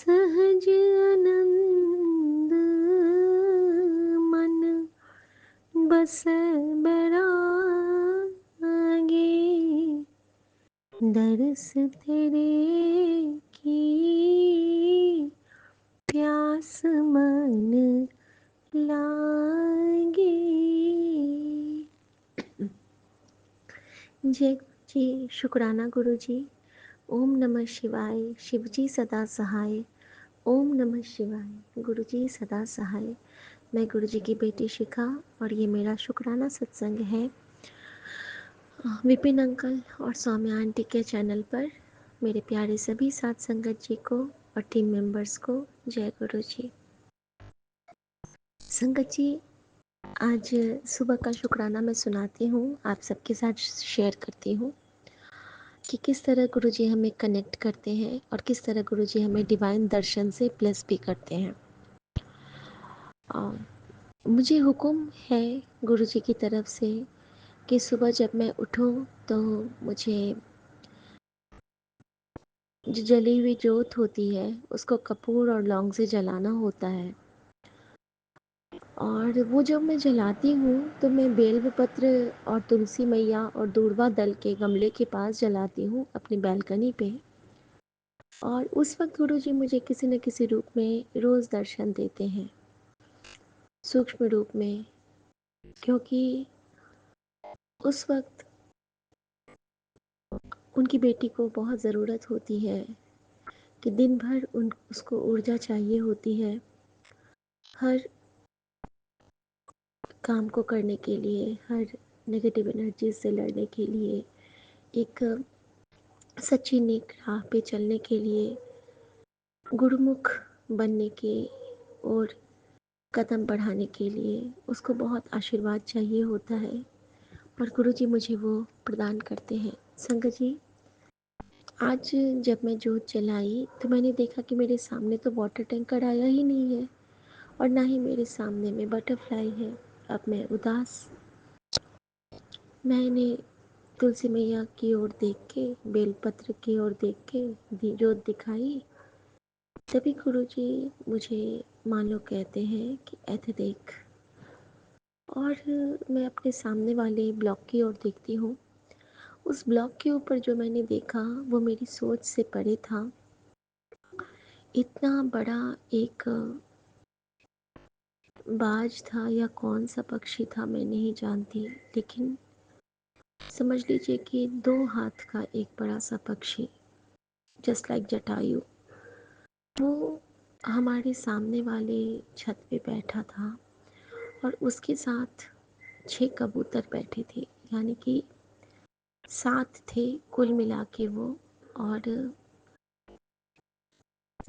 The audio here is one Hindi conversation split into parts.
सहज आनंद मन बस बैरागे, दरस तेरे की प्यास मन लागे। जय गुरु जी। शुक्राना गुरु जी। ओम नमः शिवाय। शिव जी सदा सहाय। ओम नमः शिवाय। गुरु जी सदा सहाय। मैं गुरु जी की बेटी शिखा और ये मेरा शुक्राना सत्संग है विपिन अंकल और सौम्या आंटी के चैनल पर। मेरे प्यारे सभी साथ संगत जी को और टीम मेंबर्स को जय गुरु जी। संगत जी, आज सुबह का शुक्राना मैं सुनाती हूँ, आप सबके साथ शेयर करती हूँ कि किस तरह गुरु जी हमें कनेक्ट करते हैं और किस तरह गुरु जी हमें डिवाइन दर्शन से ब्लेस भी करते हैं। मुझे हुक्म है गुरु जी की तरफ से कि सुबह जब मैं उठूं तो मुझे जो जली हुई जोत होती है उसको कपूर और लौंग से जलाना होता है। और वो जब मैं जलाती हूँ तो मैं बेलपत्र और तुलसी मैया और दूर्वा दल के गमले के पास जलाती हूँ अपनी बैल्कनी पे। और उस वक्त गुरु जी मुझे किसी न किसी रूप में रोज़ दर्शन देते हैं, सूक्ष्म रूप में, क्योंकि उस वक्त उनकी बेटी को बहुत ज़रूरत होती है कि दिन भर उसको ऊर्जा चाहिए होती है हर काम को करने के लिए, हर नेगेटिव एनर्जी से लड़ने के लिए, एक सच्ची नेक राह पे चलने के लिए, गुरुमुख बनने के और कदम बढ़ाने के लिए उसको बहुत आशीर्वाद चाहिए होता है और गुरु जी मुझे वो प्रदान करते हैं। संगत जी, आज जब मैं जोत जलाई तो मैंने देखा कि मेरे सामने तो वाटर टैंकर आया ही नहीं है और ना ही मेरे सामने में बटरफ्लाई है। अब मैं उदास, मैंने तुलसी मैया की ओर देख के, बेलपत्र की ओर देख के जोत दिखाई। तभी गुरु जी मुझे मान लो कहते हैं कि ऐसे देख। और मैं अपने सामने वाले ब्लॉक की ओर देखती हूँ। उस ब्लॉक के ऊपर जो मैंने देखा वो मेरी सोच से परे था। इतना बड़ा एक बाज था या कौन सा पक्षी था मैं नहीं जानती, लेकिन समझ लीजिए कि 2 हाथ का एक बड़ा सा पक्षी, जस्ट लाइक जटायु, वो हमारे सामने वाले छत पे बैठा था और उसके साथ 6 कबूतर बैठे थे, यानी कि 7 थे कुल मिला के वो। और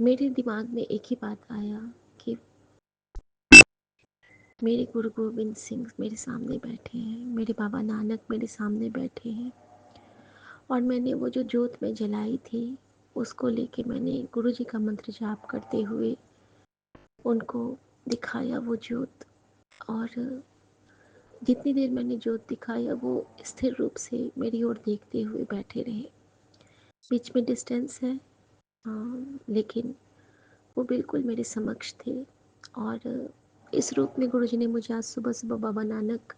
मेरे दिमाग में एक ही बात आया कि मेरे गुरु गोविंद सिंह मेरे सामने बैठे हैं, मेरे बाबा नानक मेरे सामने बैठे हैं। और मैंने वो जो जोत में जलाई थी उसको लेके मैंने गुरु जी का मंत्र जाप करते हुए उनको दिखाया वो जोत। और जितनी देर मैंने जोत दिखाया वो स्थिर रूप से मेरी ओर देखते हुए बैठे रहे। बीच में डिस्टेंस है, लेकिन वो बिल्कुल मेरे समक्ष थे। और इस रूप में गुरु जी ने मुझे आज सुबह सुबह बाबा नानक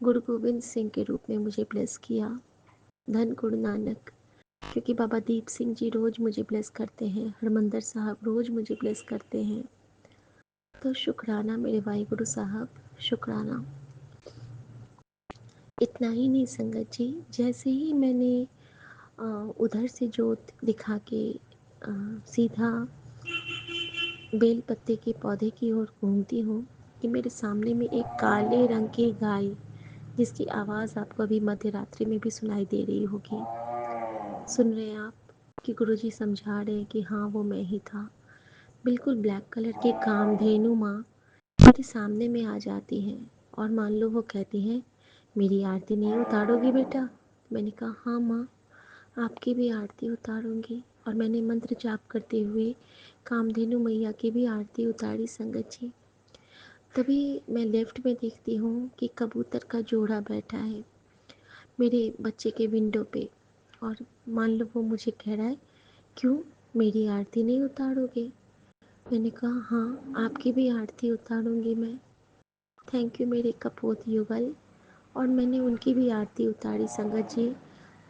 गुरु गोविंद सिंह के रूप में मुझे ब्लेस किया। धन गुरु नानक, क्योंकि बाबा दीप सिंह जी रोज़ मुझे ब्लेस करते हैं, हरमंदर साहब रोज़ मुझे ब्लेस करते हैं। तो शुक्राना मेरे वाहिगुरु साहब, शुक्राना। इतना ही नहीं संगत जी, जैसे ही मैंने उधर से जोत दिखा के सीधा बेल पत्ते के पौधे की ओर घूमती हूँ कि मेरे सामने में एक काले रंग की गाय, जिसकी आवाज़ आपको अभी मध्य रात्रि में भी सुनाई दे रही होगी, सुन रहे हैं आप कि गुरुजी समझा रहे हैं कि हाँ वो मैं ही था। बिल्कुल ब्लैक कलर की कामधेनु माँ मेरे सामने में आ जाती हैं और मान लो वो कहती हैं, मेरी आरती नहीं उतारोगी बेटा? मैंने कहा हाँ माँ, आपकी भी आरती उतारूंगी। और मैंने मंत्र जाप करते हुए कामधेनु मैया की भी आरती उतारी संगत जी। तभी मैं लेफ्ट में देखती हूँ कि कबूतर का जोड़ा बैठा है मेरे बच्चे के विंडो पे। और मान लो वो मुझे कह रहा है, क्यों मेरी आरती नहीं उतारोगे? मैंने कहा हाँ, आपकी भी आरती उतारूँगी मैं। थैंक यू मेरे कपूत युगल। और मैंने उनकी भी आरती उतारी संगत जी।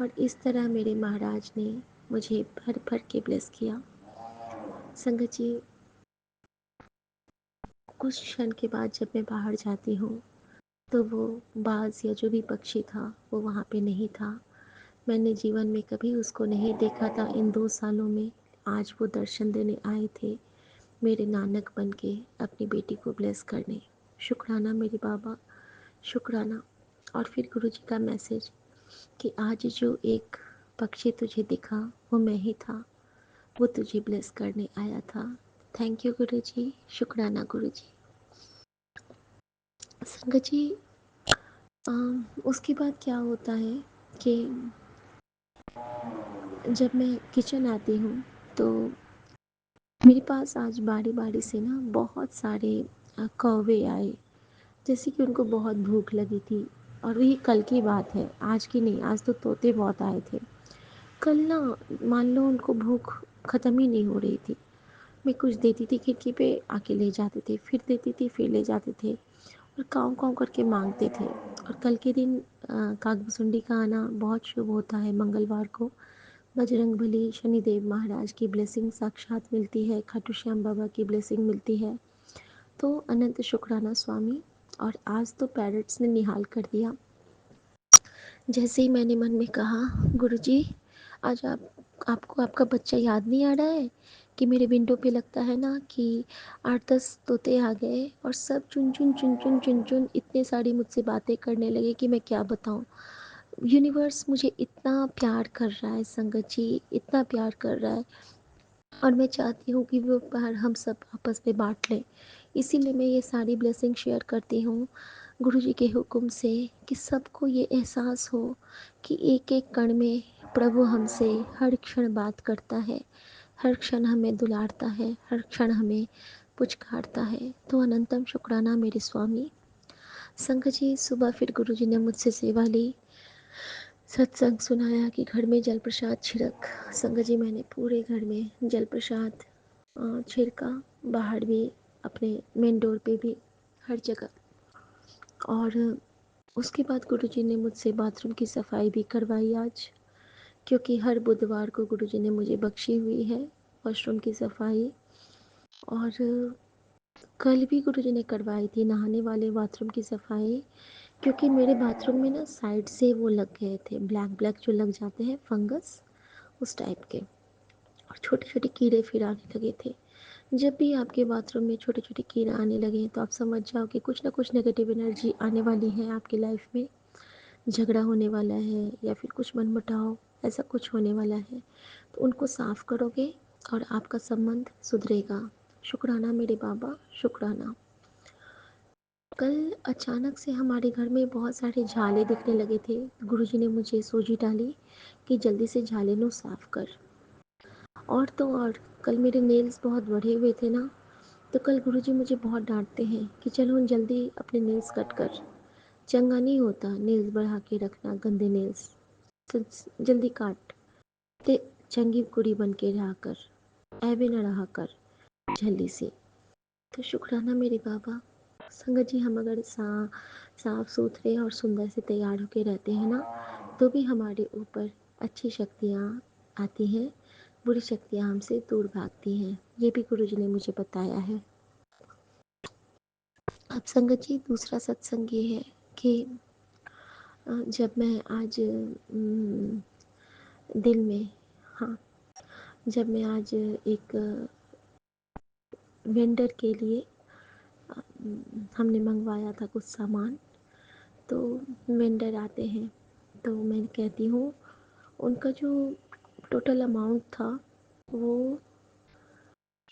और इस तरह मेरे महाराज ने मुझे भर भर के ब्लेस किया। संगत जी, कुछ क्षण के बाद जब मैं बाहर जाती हूँ तो वो बाज या जो भी पक्षी था वो वहाँ पे नहीं था। मैंने जीवन में कभी उसको नहीं देखा था इन 2 सालों में। आज वो दर्शन देने आए थे मेरे नानक बन के अपनी बेटी को ब्लेस करने। शुक्राना मेरे बाबा, शुक्राना। और फिर गुरु जी का मैसेज कि आज जो एक पक्षी तुझे दिखा वो मैं ही था, वो तुझे ब्लेस करने आया था। थैंक यू गुरु जी, शुक्राना गुरु जी। संगत जी, उसके बाद क्या होता है कि जब मैं किचन आती हूँ तो मेरे पास आज बारी बारी से ना बहुत सारे कौवे आए, जैसे कि उनको बहुत भूख लगी थी। और ये कल की बात है, आज की नहीं। आज तो तोते बहुत आए थे। कल ना, मान लो उनको भूख ख़त्म ही नहीं हो रही थी। मैं कुछ देती थी खिड़की पे, आके ले जाते थे, फिर देती थी, फिर ले जाते थे और काँव काँव करके मांगते थे। और कल के दिन कागभुसुंडी का आना बहुत शुभ होता है। मंगलवार को बजरंगबली, शनिदेव महाराज की ब्लेसिंग साक्षात मिलती है, खाटू श्याम बाबा की ब्लेसिंग मिलती है। तो अनंत शुक्राना स्वामी। और आज तो पैरट्स ने निहाल कर दिया। जैसे ही मैंने मन में कहा, गुरुजी आज आपको आपका बच्चा याद नहीं आ रहा है कि मेरे विंडो पे लगता है ना कि 8-10 तोते आ गए और सब चुन चुन चुन चुन चुन चुन इतने सारी मुझसे बातें करने लगे कि मैं क्या बताऊँ। यूनिवर्स मुझे इतना प्यार कर रहा है संगत जी, इतना प्यार कर रहा है। और मैं चाहती हूँ कि वो प्यार हम सब आपस में बांट लें। इसीलिए मैं ये सारी ब्लेसिंग शेयर करती हूँ गुरु जी के हुक्म से, कि सबको ये एहसास हो कि एक एक कण में प्रभु हमसे हर क्षण बात करता है, हर क्षण हमें दुलारता है, हर क्षण हमें पुचकारता है। तो अनंतम शुक्राना मेरे स्वामी। संगत जी, सुबह फिर गुरु जी ने मुझसे सेवा ली, सत्संग सुनाया कि घर में जल प्रसाद छिड़क। संगत जी, मैंने पूरे घर में जल प्रसाद छिड़का, बाहर भी, अपने मेन डोर पे भी, हर जगह। और उसके बाद गुरुजी ने मुझसे बाथरूम की सफाई भी करवाई आज, क्योंकि हर बुधवार को गुरुजी ने मुझे बख्शी हुई है वॉशरूम की सफाई। और कल भी गुरुजी ने करवाई थी नहाने वाले बाथरूम की सफाई, क्योंकि मेरे बाथरूम में ना साइड से वो लग गए थे, ब्लैक ब्लैक जो लग जाते हैं फंगस, उस टाइप के। और छोटे छोटे कीड़े फिर आने लगे थे। जब भी आपके बाथरूम में छोटे छोटे कीड़े आने लगे तो आप समझ जाओ कि कुछ ना कुछ नेगेटिव एनर्जी आने वाली है आपकी लाइफ में। झगड़ा होने वाला है या फिर कुछ मनमुटाव, ऐसा कुछ होने वाला है। तो उनको साफ करोगे और आपका संबंध सुधरेगा। शुक्राना मेरे बाबा, शुक्राना। कल अचानक से हमारे घर में बहुत सारे झाले दिखने लगे थे। गुरुजी ने मुझे सोजी डाली कि जल्दी से झाले नो साफ कर। और तो और, कल मेरे नेल्स बहुत बढ़े हुए थे ना, तो कल गुरुजी मुझे बहुत डांटते हैं कि चलो जल्दी अपने नेल्स कट कर। चंगा नहीं होता नेल्स बढ़ा के रखना, गंदे नेल्स, तो जल्दी काट ते, चंगी कुड़ी बन के रहा कर, ऐवे न रहा कर झल्ली सी। तो शुक्राना मेरे बाबा। संगत जी, हम अगर साफ सुथरे और सुंदर से तैयार होके रहते हैं ना, तो भी हमारे ऊपर अच्छी शक्तियाँ आती हैं, बुरी शक्तियाँ हमसे दूर भागती हैं। ये भी गुरु जी ने मुझे बताया है। अब संगत जी, दूसरा सत्संग ये है कि जब मैं आज दिल में, हाँ, जब मैं आज एक वेंडर के लिए हमने मंगवाया था कुछ सामान, तो वेंडर आते हैं तो मैं कहती हूँ, उनका जो टोटल अमाउंट था, वो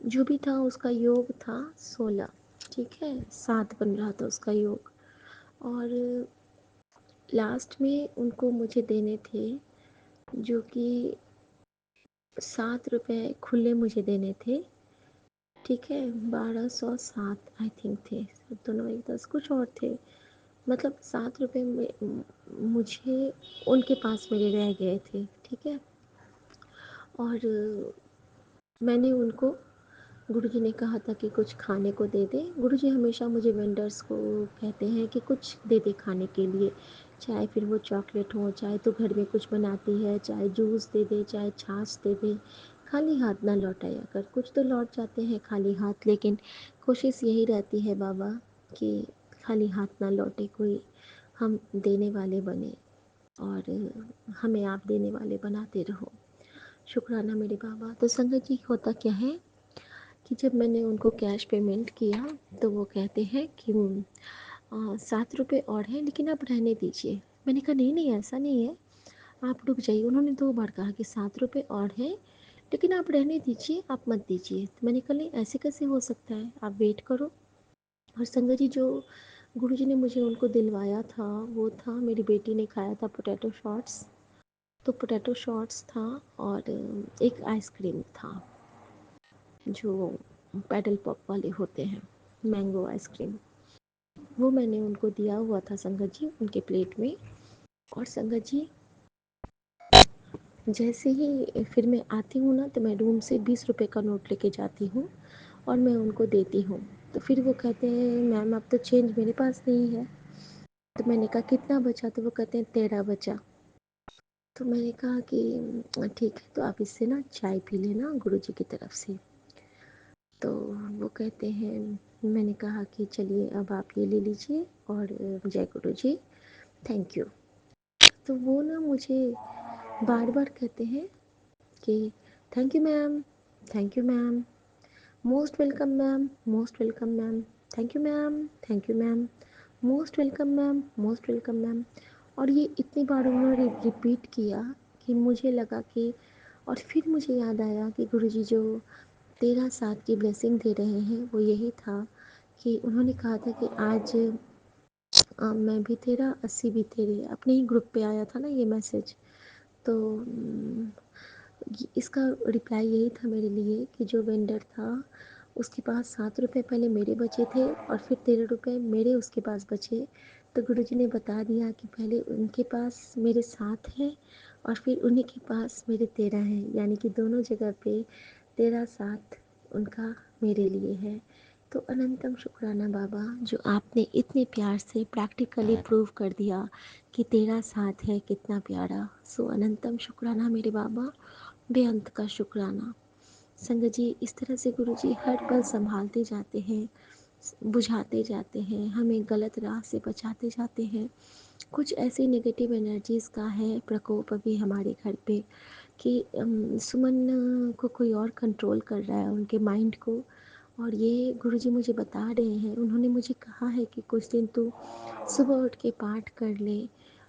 जो भी था उसका योग था 16, ठीक है, 7 बन रहा था उसका योग। और लास्ट में उनको मुझे देने थे, जो कि 7 रुपये खुले मुझे देने थे, ठीक है। 1207 आई थिंक थे, दोनों एक 10 कुछ और थे। मतलब 7 रुपये में मुझे उनके पास मेरे रह गए थे, ठीक है। और मैंने उनको गुरुजी ने कहा था कि कुछ खाने को दे दे। गुरुजी हमेशा मुझे वेंडर्स को कहते हैं कि कुछ दे दे खाने के लिए, चाहे फिर वो चॉकलेट हो, चाहे तो घर में कुछ बनाती है, चाहे जूस दे दे, चाहे छाछ दे दे, खाली हाथ ना लौटाया कर। कुछ तो लौट जाते हैं खाली हाथ, लेकिन कोशिश यही रहती है बाबा कि खाली हाथ ना लौटे कोई, हम देने वाले बने और हमें आप देने वाले बनाते रहो। शुक्राना मेरे बाबा। तो संगत जी, होता क्या है कि जब मैंने उनको कैश पेमेंट किया तो वो कहते हैं कि 7 रुपये और हैं, लेकिन आप रहने दीजिए। मैंने कहा नहीं नहीं, ऐसा नहीं है, आप रुक जाइए। उन्होंने 2 बार कहा कि 7 रुपये और हैं, लेकिन आप रहने दीजिए, आप मत दीजिए। तो मैंने कहा नहीं, ऐसे कैसे हो सकता है, आप वेट करो। और संगत जी, जो गुरुजी ने मुझे उनको दिलवाया था वो था, मेरी बेटी ने खाया था पोटैटो शॉट्स। तो पोटैटो शॉट्स था और एक आइसक्रीम था जो पैडल पॉप वाले होते हैं, मैंगो आइसक्रीम, वो मैंने उनको दिया हुआ था संगत जी उनके प्लेट में। और संगत जी, जैसे ही फिर मैं आती हूँ ना, तो मैं रूम से 20 रुपए का नोट लेके जाती हूँ और मैं उनको देती हूँ। तो फिर वो कहते हैं मैम अब तो चेंज मेरे पास नहीं है। तो मैंने कहा कितना बचा, तो वो कहते हैं 13 बचा। तो मैंने कहा कि ठीक है, तो आप इससे ना चाय पी लेना गुरुजी की तरफ से। तो वो कहते हैं, मैंने कहा कि चलिए अब आप ये ले लीजिए और जय गुरु जी, थैंक यू। तो वो ना मुझे बार बार कहते हैं कि thank you ma'am, thank you ma'am, most welcome ma'am, most welcome ma'am, thank you ma'am, thank you ma'am, most welcome ma'am, most welcome ma'am. और ये इतनी बार उन्होंने रिपीट किया कि मुझे लगा कि, और फिर मुझे याद आया कि गुरुजी जो 13 साल की ब्लेसिंग दे रहे हैं वो यही था कि उन्होंने कहा था कि आज मैं भी तेरा 80 भी तेरे, अपने ही ग्रुप पे आया था ना ये मैसेज। तो इसका रिप्लाई यही था मेरे लिए कि जो वेंडर था उसके पास 7 रुपये पहले मेरे बचे थे और फिर 13 रुपये मेरे उसके पास बचे। तो गुरुजी ने बता दिया कि पहले उनके पास मेरे 7 हैं और फिर उन्हीं के पास मेरे 13 हैं, यानी कि दोनों जगह पे 13 7 उनका मेरे लिए है। तो अनंतम शुक्राना बाबा, जो आपने इतने प्यार से प्रैक्टिकली प्रूव कर दिया कि 13 7 है कितना प्यारा। सो अनंतम शुक्राना मेरे बाबा, बेअंत का शुक्राना। संगत जी, इस तरह से गुरु जी हर पल संभालते जाते हैं, बुझाते जाते हैं, हमें गलत राह से बचाते जाते हैं। कुछ ऐसी नेगेटिव एनर्जीज़ का है प्रकोप अभी हमारे घर पे कि सुमन को कोई और कंट्रोल कर रहा है, उनके माइंड को। और ये गुरुजी मुझे बता रहे हैं, उन्होंने मुझे कहा है कि कुछ दिन तू सुबह उठ के पाठ कर ले।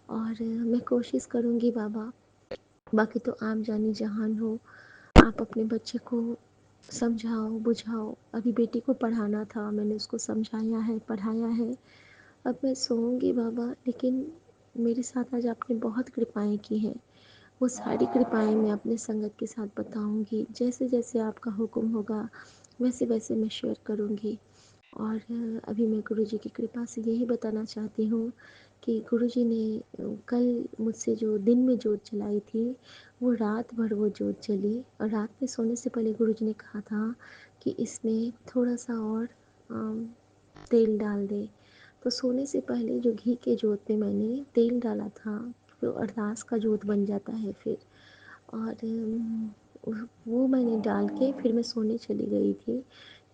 और मैं कोशिश करूँगी बाबा। बाकी तो आम जानी जहान हो, आप अपने बच्चे को समझाओ बुझाओ। अभी बेटी को पढ़ाना था, मैंने उसको समझाया है, पढ़ाया है। अब मैं सोऊंगी बाबा, लेकिन मेरे साथ आज आपने बहुत कृपाएं की हैं। वो सारी कृपाएं मैं अपने संगत के साथ बताऊंगी, जैसे जैसे आपका हुक्म होगा वैसे वैसे मैं शेयर करूंगी। और अभी मैं गुरुजी की कृपा से यही बताना चाहती हूँ कि गुरुजी ने कल मुझसे जो दिन में जोत जलाई थी, वो रात भर वो जोत जली। और रात में सोने से पहले गुरुजी ने कहा था कि इसमें थोड़ा सा और तेल डाल दे। तो सोने से पहले जो घी के जोत में मैंने तेल डाला था, वो अरदास का जोत बन जाता है फिर। और वो मैंने डाल के फिर मैं सोने चली गई थी।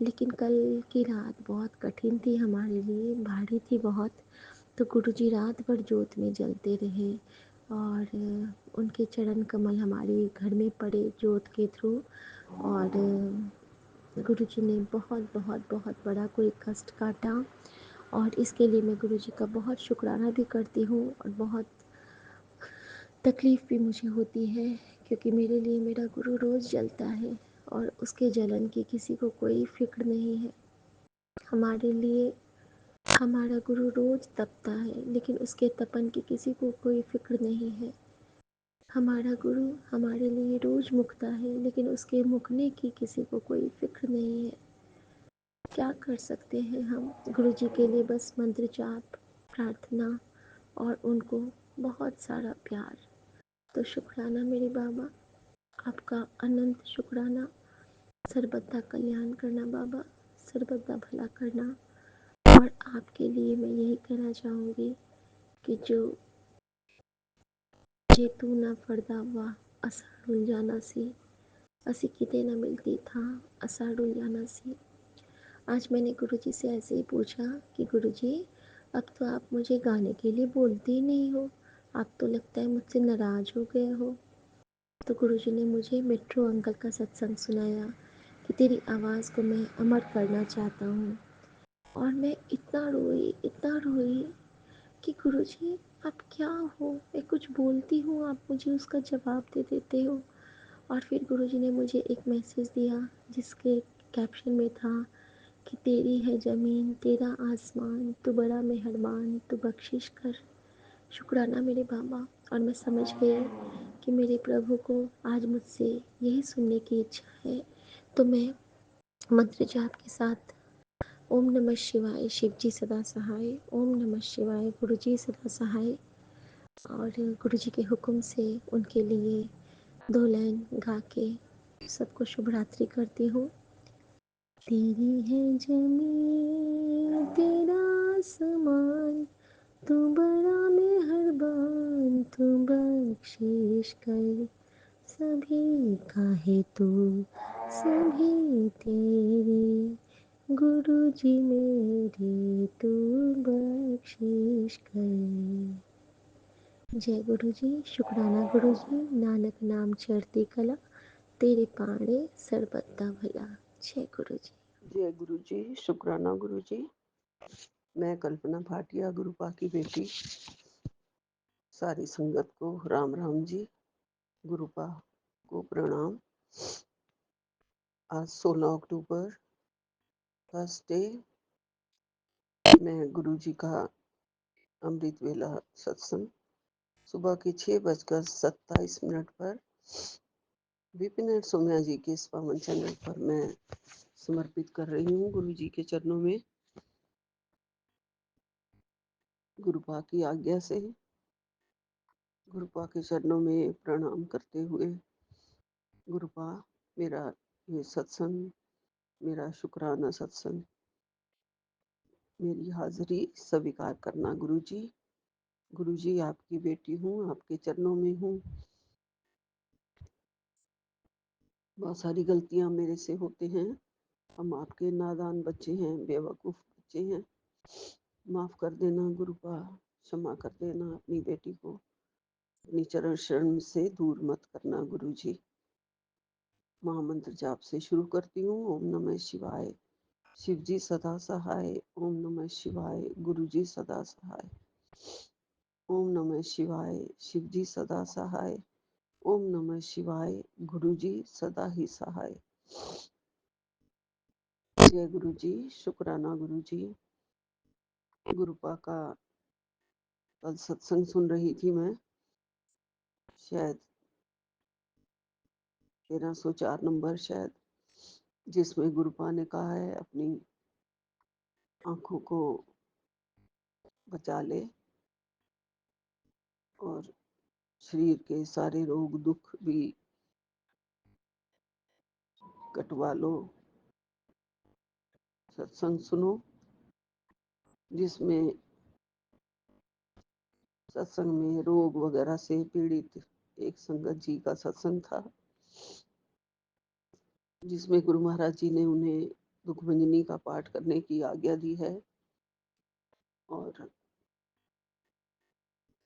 लेकिन कल की रात बहुत कठिन थी हमारे लिए, भारी थी बहुत। तो गुरुजी रात भर जोत में जलते रहे और उनके चरण कमल हमारे घर में पड़े जोत के थ्रू। और गुरुजी ने बहुत बहुत बहुत बड़ा कोई कष्ट काटा, और इसके लिए मैं गुरुजी का बहुत शुक्राना भी करती हूँ। और बहुत तकलीफ़ भी मुझे होती है, क्योंकि मेरे लिए मेरा गुरु रोज़ जलता है और उसके जलन की किसी को कोई फ़िक्र नहीं है। हमारे लिए हमारा गुरु रोज़ तपता है, लेकिन उसके तपन की किसी को कोई फ़िक्र नहीं है। हमारा गुरु हमारे लिए रोज़ मुकता है, लेकिन उसके मुकने की किसी को कोई फ़िक्र नहीं है। क्या कर सकते हैं हम गुरु जी के लिए? बस मंत्र जाप, प्रार्थना और उनको बहुत सारा प्यार। तो शुक्राना मेरे बाबा, आपका अनंत शुक्राना। सर्वदा कल्याण करना बाबा, सर्वदा भला करना। और आपके लिए मैं यही कहना चाहूँगी कि जो जे तू ना फरदा वाह असाड़ उलझाना सी, असी किते ना मिलती था असाड़ उलझाना सी। आज मैंने गुरुजी से ऐसे ही पूछा कि गुरुजी, अब तो आप मुझे गाने के लिए बोलते ही नहीं हो, आप तो लगता है मुझसे नाराज़ हो गए हो। तो गुरुजी ने मुझे मिट्ठू अंकल का सत्संग सुनाया कि तेरी आवाज़ को मैं अमर करना चाहता हूँ। और मैं इतना रोई कि गुरुजी आप क्या हो, मैं कुछ बोलती हूँ आप मुझे उसका जवाब दे देते हो। और फिर गुरुजी ने मुझे एक मैसेज दिया जिसके कैप्शन में था कि तेरी है ज़मीन तेरा आसमान, तू बड़ा मेहरबान, तू बख्शिश कर। शुक्राना मेरे बाबा। और मैं समझ गई कि मेरे प्रभु को आज मुझसे यही सुनने की इच्छा है। तो मैं मंत्र जाप के साथ ओम नमः शिवाय शिव जी सदा सहाय, ओम नमः शिवाय गुरु जी सदा सहाय, और गुरु जी के हुक्म से उनके लिए 2 लाइन गा के सबको शुभ रात्रि करती हूँ। तेरी है ज़मीं तेरा आसमान, तू बड़ा मेहरबान, तू बख्शिश कर। सभी का है तू, सभी तेरे, गुरु जी मेरे तू बख्शिश कर। जय गुरु जी, शुक्राना गुरु जी, नानक नाम चढ़ती कला, तेरे पाणे सर्बदा भला। जय गुरु जी। जय गुरु जी, शुक्राना गुरु जी। मैं कल्पना भाटिया, गुरुपा की बेटी, सारी संगत को राम राम जी, गुरुपा को प्रणाम। आज 16 अक्टूबर थर्सडे, मैं गुरु जी का अमृत वेला सत्संग सुबह के 6:27 पर विपिन एंड सोम्या जी के इस पावन चैनल पर मैं समर्पित कर रही हूँ। गुरु जी के चरणों में गुरुपा की आज्ञा से गुरुपा के चरणों में प्रणाम करते हुए, गुरुपा मेरा ये सत्संग, मेरा शुक्राना सत्संग, मेरी हाजिरी स्वीकार करना। गुरुजी, गुरुजी आपकी बेटी हूँ, आपके चरणों में हूँ। बहुत सारी गलतियाँ मेरे से होते हैं, हम आपके नादान बच्चे हैं, बेवकूफ़ बच्चे हैं, माफ़ कर देना गुरुपा, क्षमा कर देना। अपनी बेटी को अपनी चरण शरण से दूर मत करना। गुरुजी, महामंत्र जाप से शुरू करती हूँ। ओम नमः शिवाय शिव जी सदा सहाय, ओम नमः शिवाय गुरु जी सदा सहाय, ओम नमः शिवाय शिव जी सदा सहाय, ओम नमः शिवाय गुरु जी सदा ही सहाय। जय गुरु जी, शुक्राना गुरु जी। गुरुपा का कल सत्संग सुन रही थी मैं, शायद 1304 नंबर शायद, जिसमें गुरुपा ने कहा है अपनी आंखों को बचा ले और शरीर के सारे रोग दुख भी कटवा लो। सत्संग सुनो, जिसमें सत्संग में रोग वगैरह से पीड़ित एक संगत जी का सत्संग था, जिसमें गुरु महाराज जी ने उन्हें दुखभंजनी का पाठ करने की आज्ञा दी है। और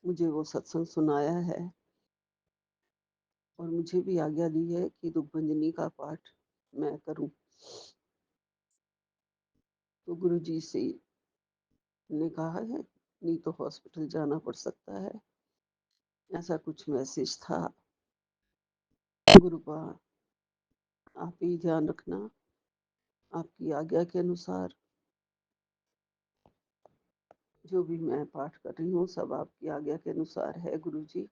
मुझे वो सत्संग सुनाया है और मुझे भी आज्ञा दी है कि दुखभंजनी का पाठ मैं करूं। तो गुरु जी से ने कहा है, नहीं तो हॉस्पिटल जाना पड़ सकता है, ऐसा कुछ मैसेज था। गुरुपा आप ही ध्यान रखना, आपकी आज्ञा के अनुसार जो भी मैं पाठ कर रही हूँ सब आपकी आज्ञा के अनुसार है। गुरु जी,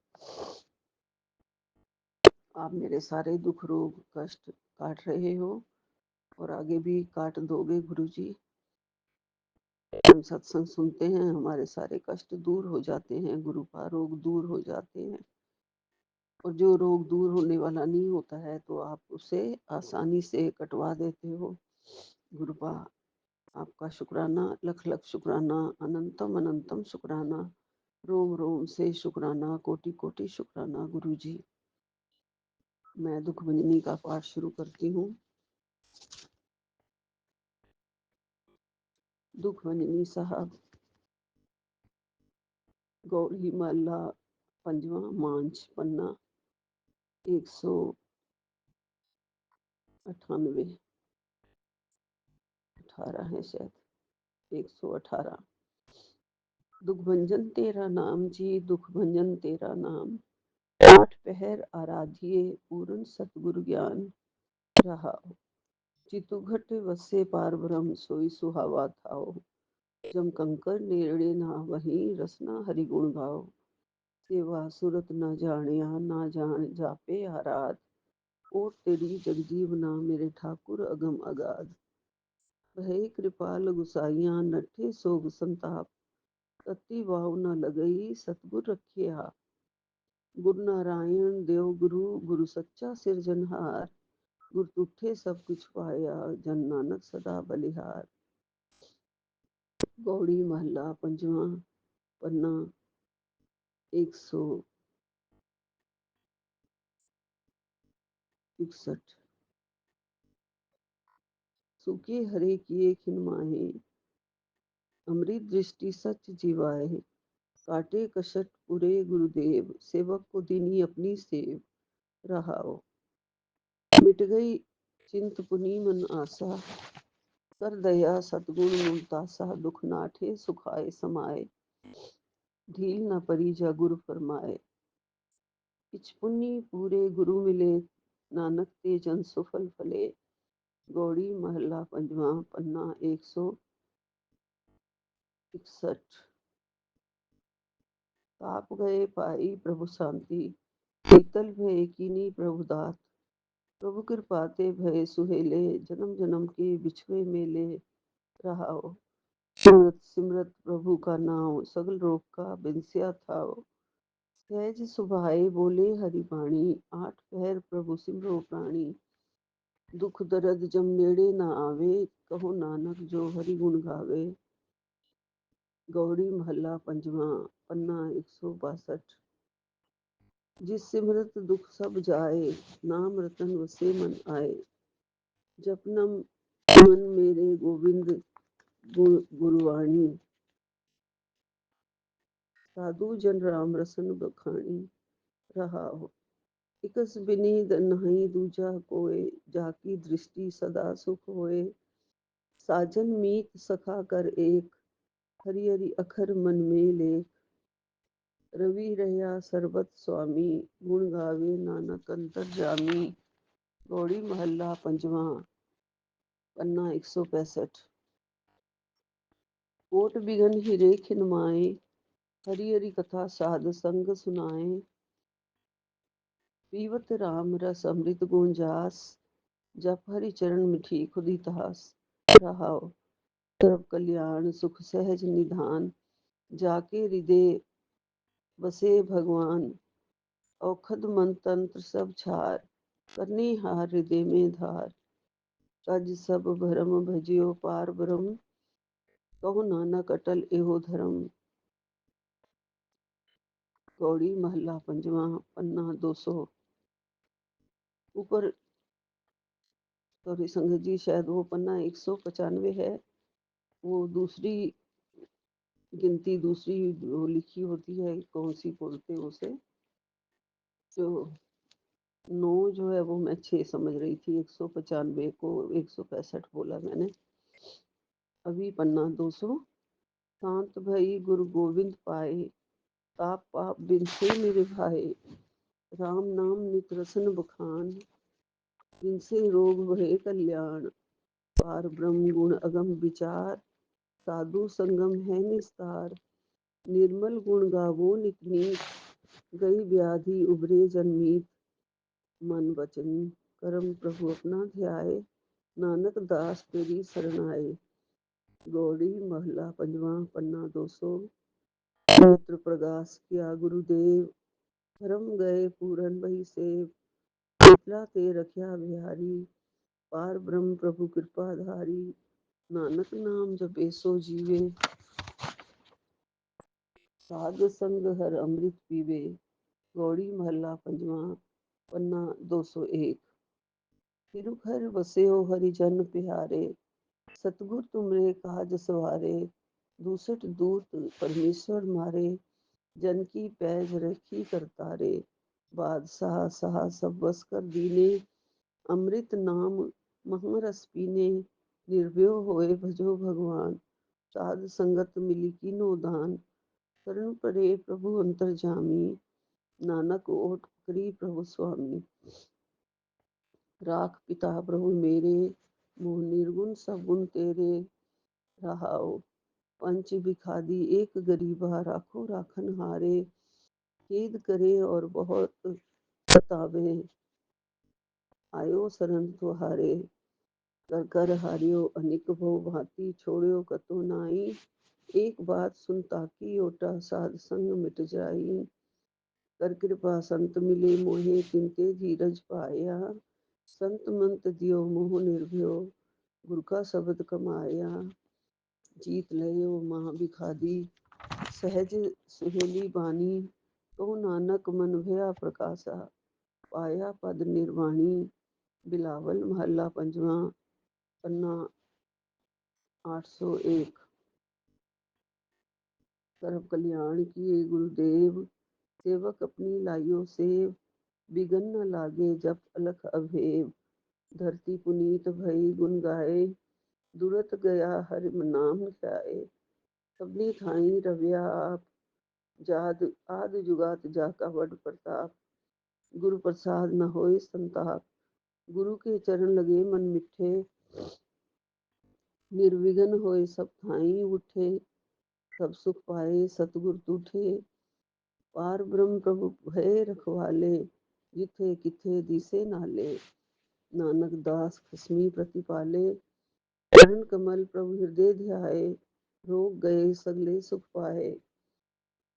आप मेरे सारे दुख रोग कष्ट काट रहे हो और आगे भी काट दोगे। गुरु जी, हम सत्संग सुनते हैं, हमारे सारे कष्ट दूर हो जाते हैं, गुरुपा रोग दूर हो जाते हैं और जो रोग दूर होने वाला नहीं होता है तो आप उसे आसानी से कटवा देते हो। गुरुपा आपका शुक्राना, लख लख शुक्राना, अनंतम अनंतम शुक्राना, रोम रोम से शुक्राना, कोटि कोटि शुक्राना गुरु जी। मैं दुख भंजनी का पाठ शुरू करती हूँ। दुख भंजनी साहब, गौड़ी महला पंजवा, मांझ पन्ना 198, 18 है शायद, 118। दुख भंजन तेरा नाम जी, दुख भंजन तेरा नाम, आठ पहर आराधिए पूर्ण सतगुरु ज्ञान रहा। चितु घट वसे पार ब्रह्म सोई सुहावा थाओ, जम कंकर नेड़े ना वही रसना हरि गुण गाओ। सेवा सुरत न जानिया ना जान जापे आराध, ओ तेरी जगजीवना मेरे ठाकुर अगम अगाध। भय कृपाल गुसाइया नठे सोग संताप, तति वाव न लगई सतगुर रखे आप। गुरु नारायण देव गुरु, गुरु सच्चा सिरजनहार, गुर तुठे सब कुछ पाया, जन नानक सदा बलिहार। गौड़ी महला पंजवा, पन्ना 161। सुखे हरे किए खिन माहे, अमृत दृष्टि सच जीवाए। काटे कषट पुरे गुरुदेव, सेवक को दीनी अपनी सेव रहाओ। मिट गई चिंतपुनी मन आशा, कर दया सतगुण मुमतासा। दुख नाठे सुखाए समाए, ढील न परी जा गुरु फरमाए। किछ पुन्नी पूरे गुरु मिले, नानक ते जन सुफल फले। गौड़ी महला पंजवा, पन्ना 161। ताप गए पाई प्रभु शांति, शीतल भय कीनी प्रभु दात। प्रभु कृपाते भय सुहेले, जन्म जन्म के बिछुए मेले रहाओ। सिमरत सिमरत प्रभु का नाम, सगल रोग का बिनसिया थाओ। सहज सुभाए बोले हरि बाणी, आठ पहर प्रभु सिमरो प्राणी। दुख दर्द जम नेड़े न आवे, कहो नानक जो हरि गुण गावे। गौड़ी महला पंजवा, पन्ना 162। जिस सिमरत दुख सब जाए, नाम रतन वसे मन आए। जपनम मन मेरे गोविंद गुरुवाणी, साधु जन राम रसन बखानी रहाओ। इकस बिनीद नहीं दूजा कोय, जाकी दृष्टि सदा सुख होए। साजन मीत सखा कर एक, हरि हरि अखर मन में लेख। रवि रह्या सरबत स्वामी, गुण गावे नानक अंतर जामी। गौड़ी महला पंजवा, पन्ना 165। कोट बिघन हिरे खिनमाए, हरि हरि कथा साध संग सुनाए। पीवत राम रस अमृत गुण जास, जप हरि चरण मिठी खुदी तास। रहाओ सर्व कल्याण सुख सहज निधान, जाके हृदय बसे भगवान। औखद मन तंत्र सब छार, करनी हार हृदय में धार। तज सब भरम भजियो पार ब्रह्म, कहो नानक अटल एहो धर्म। गौड़ी महला पंजवा, पन्ना 200। ऊपर सॉरी संगत जी, शायद वो पन्ना 195 है। वो दूसरी गिनती, दूसरी वो लिखी होती है, कौन सी बोलते हैं उसे, जो 9 जो है वो मैं 6 समझ रही थी, 195 को 165 बोला मैंने। अभी पन्ना 200। शांत भई गुरु गोविंद पाए, ताप पाप बिन से मेरे भाई। राम नाम नित रसन बखान, जिनसे रोग भय कल्याण। पार ब्रह्म गुण अगम विचार, साधु संगम है निस्तार। निर्मल गुण गावो नित नीत, गई व्याधि उबरे जन्मीत। मन वचन कर्म प्रभु अपना ध्याए, नानक दास तेरी शरण आए। गौड़ी महला पंजवा, पन्ना 200। नेत्र प्रकाश किया गुरुदेव, धर्म गए पूरन बही से, शीतला ते रख्या बिहारी, पार ब्रह्म प्रभु कृपा धारी, नानक नाम जपे सो जीवे, साध संग हर अमृत पीवे। गौड़ी महला पंजवा, पन्ना 201। तिरुखर बस्यो हरिजन प्यारे, सतगुर तुमरे काज सवारे, दूसट दूत परमेश्वर मारे, जन की पैज रखी करतारे, बादशाह सहा सब बस कर दीने, अमृत नाम महरस पीने, निर्भयो होए भजो भगवान, साध संगत मिली कीनो दान, शरण पड़े प्रभु अंतर जामी, नानक ओट करी प्रभु स्वामी। राख पिता प्रभु मेरे, मोह निर्गुण सब गुण तेरे, रहाओ पंच बिखादी एक गरीबा, राखो राखन हारे, खेद करे और बहुत सतावे, आयो शरण तुहारे, कर कर हारियो अनिक भव भांति, छोड़ियो कतो नाई, एक बात सुन ताकी ओटा, साध संग मिट जाई, कर कृपा संत मिले मोहे, तिनते धीरज पाया, संत मंत दियो मोह निर्भयो, गुरु का शब्द कमाया, जीत लयो महा बिखादी, सहज सुहेली बानी, तो नानक मन भया प्रकाशा, पाया पद निर्वाणी। बिलावल महला पंजवा, पन्ना 801। सर्व कल्याण किए गुरुदेव, सेवक अपनी लाइयो सेव, बिगन न लागे जप अलख अभेव, धरती पुनीत भई गुन गाए, दुरत गया हरि नाम ध्याए, सबनी थाई रव्या आप, जाद आद जुगात जाका वड प्रताप, गुरु प्रसाद न होए संताप, गुरु के चरण लगे मन मिठे, निर्विघ्न होए सब थाई उठे, सब सुख पाए सतगुर तूठे, पार ब्रह्म प्रभु भय रखवाले, जिथे किथे दिसे नाले, नानक दास खसमी प्रतिपाले, चरण कमल प्रभु हृदय ध्याए, रोग गए सगले सुख पाए,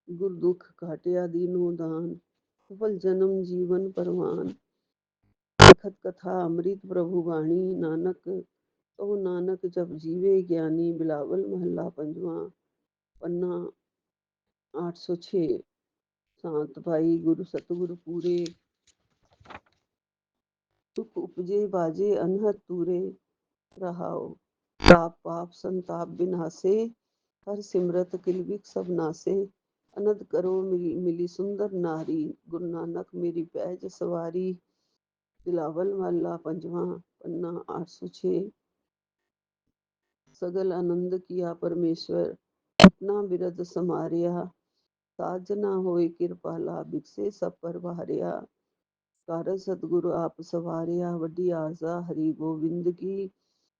गुर दुख काटिया दीनो दान, सफल जन्म जीवन परवान, लिखत कथा अमृत प्रभु वाणी, नानक तो नानक जब जीवे ज्ञानी। बिलावल महला पंजवा, पन्ना 806। शांत भाई गुरु सतगुरु पूरे, सुख उपजे बाजे अनहद तूरे, रहाओ ताप पाप संताप बिनासे, हर सिमरत किलबिक सब नासे, अनद करो मिली सुंदर नारी, गुरु नानक मेरी पैज सवारी। बिलावल महला पंजवा, पन्ना 806। सगल आनंद किया परमेश्वर, अपना बिरद समारिया, साजना होए कृपाला, बिकसे सब पर भारिया, कारज सतगुरु आप सवारिया, वड्डी आरजा हरि गोविंद की,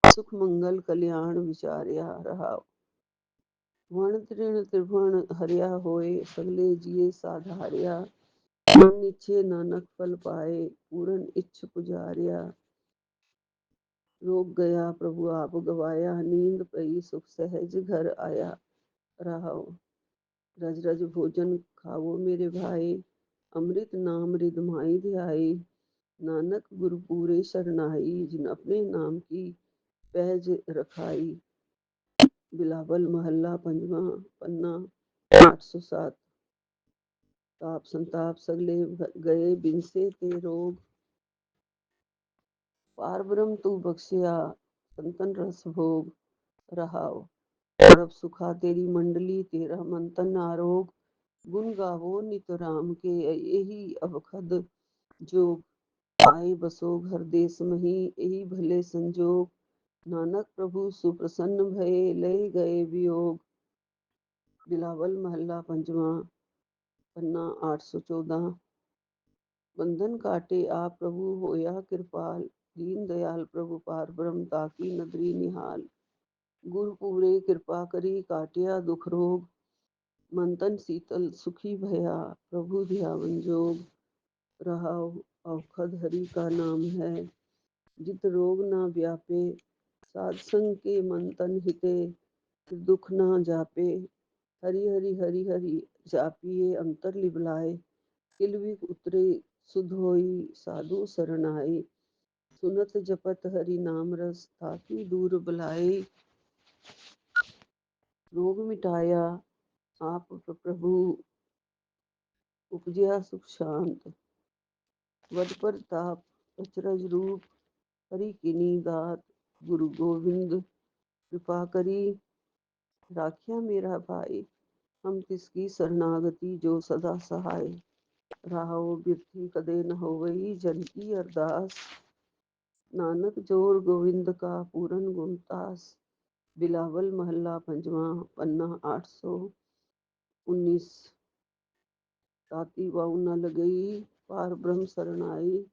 सुख मंगल कल्याण विचारिया, रहा वण तृण त्रिभुवन हरिया होए, सगले जिए साधारिया, मन इच्छे नानक फल पाए, पूरन इच्छ पुजारिया, रोग गया प्रभु आप गवाया, नींद पई सुख सहज घर आया, रहाओ रज रज भोजन खाओ मेरे भाई, अमृत नाम रिधमाई ध्याई, नानक गुरु पूरे शरणाई, जिन अपने नाम की पैज रखाई। बिलावल महला पंजवा, पन्ना 807। ताप संताप सगले गए बिनसे ते रोग, पार ब्रह्म तू बख्शिया, संतन रस भोग, रहाओ परब सुखा तेरी मंडली, तेरा मंतन आरोग, गुण गावो नित राम के, यही अवखद जोग, आए बसो घर देश मही, यही भले संजोग, नानक प्रभु सुप्रसन्न भये, लय गए वियोग। बिलावल महला पंजवा, पन्ना 814। बंधन काटे आप प्रभु होया कृपाल, दीन दयाल प्रभु पार ब्रह्म ताकी नदरी निहाल, गुरु पूरे कृपा करी काटिया दुख रोग, मन तन शीतल सुखी भया, प्रभु ध्यावन जोग, रहाओ औखद हरि का नाम है, जित रोग ना व्यापे, साध संग के मन तन हिते, दुख ना जापे, हरि हरि हरि हरि जापिए अंतर लिबलाए, किलविक उतरे सुध होई, साधु शरण आए। सुनत जपत हरि नाम रस, ताकि दूर बलाए। रोग मिटाया आप प्रभु, उपजया सुख शांत। वड पर ताप अचरज रूप, हरि किनी दात। गुरु गोविंद कृपा करी, राखिया मेरा भाई। हम तिसकी शरणागति, जो सदा सहाय। राहो बिरथी कदे न होवई, जन की अरदास। नानक जोर गोविंद का पूरन गुणतास। बिलावल महला पंजवा, पन्ना 819। ताती वाऊ न लगई, पार ब्रह्म शरण आई।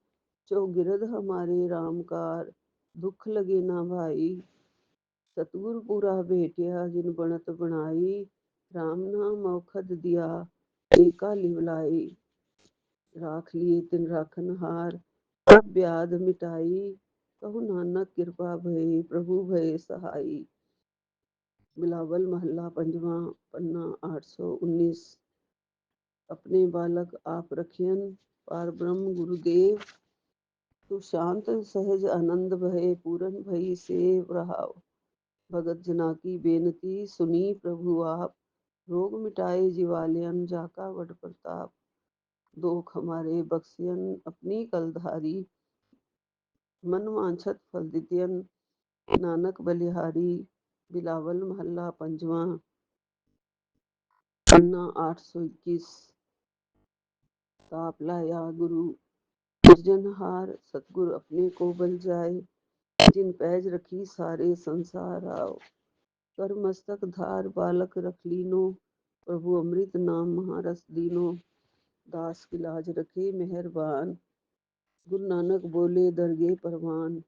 चौगिरद हमारे राम कार, दुख लगे ना भाई। सतगुर पूरा भेटिया, जिन बनत बनाई। राम नाम औखद दिया, एका लिवलाई। राख लिए तिन राखन हार, सब ब्याध मिटाई। कहु नानक कृपा भई, प्रभु भय सहाई। बिलावल महला पंजवा, पन्ना 819। अपने बालक आप रखियन, पार ब्रह्म गुरुदेव। तू शांत सहज आनंद भय, पूरन भई सेव रहाव। भगत जना की बेनती, सुनी प्रभु आप। रोग मिटाए जिवालियन, जाका वड प्रताप। दोख हमारे बख्शियन, अपनी कलधारी। मन वांछत फल दितियन, नानक बलिहारी। बिलावल महला पंजवा, पन्ना 821। ताप लाया गुरु निर्जनहार, सतगुर अपने को बल जाए। जिन पैज रखी सारे संसार आओ। कर मस्तक धार बालक रख लीनो, प्रभु अमृत नाम महारस दीनो। दास की लाज रखे मेहरबान, गुरु नानक बोले दरगे परवान।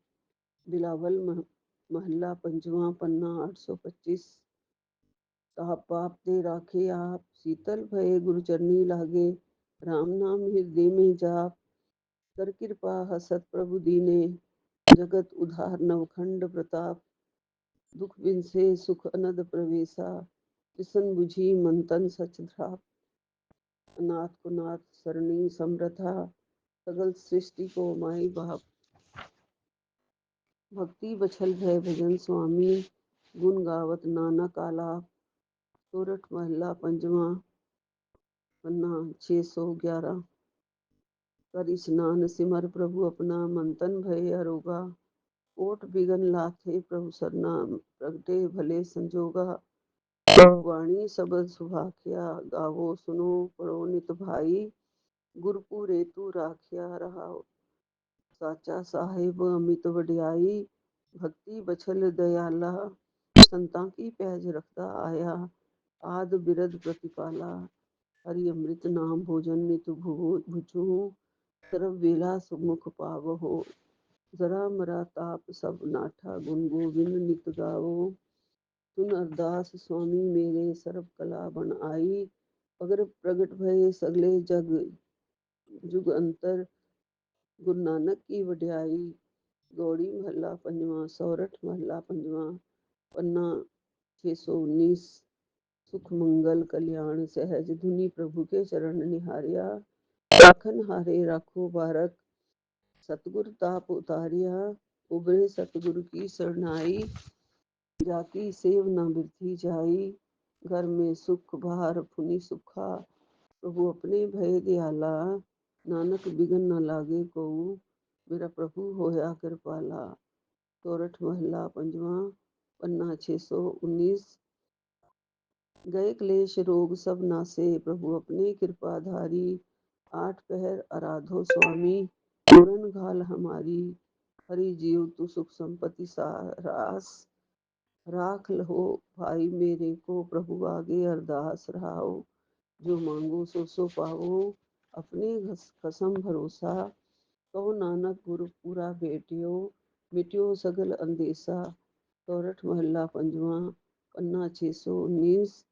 बिलावल महला पंजवा, पन्ना 825। ताप पाप ते राखे आप, शीतल भय गुरु चरनी लागे। राम नाम हृदय में जाप, कर कृपा हसत प्रभु दीने। जगत उधार नवखंड प्रताप, दुख बिनसे सुख अनद प्रवेशा। किसन बुझी मन तन सच ध्राप। अनाथ को नाथ सरणी समरथा, सगल सृष्टि को माई बाप। भक्ति बछल भय भजन स्वामी, गुण गावत नानक आलाप। सोरठ महला पंजवा, पन्ना 611। कर स्नान सिमर प्रभु अपना, मन तन भय अरोगा। ओट बिगन लाथे प्रभु सरना, प्रगटे भले संजोगा। वाणी सबद सुभाखिया, गावो सुनो पढ़ो नित भाई। गुरपुरे तू राखिया रहाओ, साचा साहेब अमित वडियाई। भक्ति बछल दयाला, संतां की पैज रखता आया। आद बिरद प्रतिपाला, हरि अमृत नाम भोजन नित भुजहु। सर्व बेला सुमुख पावहो, जरा मरा ताप सब नाठा। गुण गोविंद नित गावो, सुन अरदास स्वामी मेरे। सर्व कला बन आई, अगर प्रगट भये सगले जग। जुग अंतर गुरु नानक की वड्याई। गौड़ी महला पंजवा, सौरठ महला पंजवा, पन्ना 619। सुख मंगल कल्याण सहज, धुनि प्रभु के चरण निहारिया। राखन हारे राखो बारक, सतगुर ताप उतारिया। उबरे सतगुरु की शरणाई, जाकी सेव न बिरथी जाई। घर में सुख बाहर फुनि सुखा, प्रभु अपने भय दयाला। नानक बिघन न लागे कोउ, मेरा प्रभु होया कृपाला। सोरठ महला पंजवा, पन्ना 619। गए क्लेश रोग सब नासे, प्रभु अपने कृपा धारी। आठ पहर आराधो स्वामी, पूरन घाल हमारी। हरि जीव तू सुख संपत्ति रास, राख लहो भाई मेरे को। प्रभु आगे अरदास रहाओ, जो मांगो सो पाओ। अपने कसम भरोसा, कहो नानक गुरु पूरा भेटियो। मिटियो सगल अंदेशा, सोरठ महला पंजवा, पन्ना 619।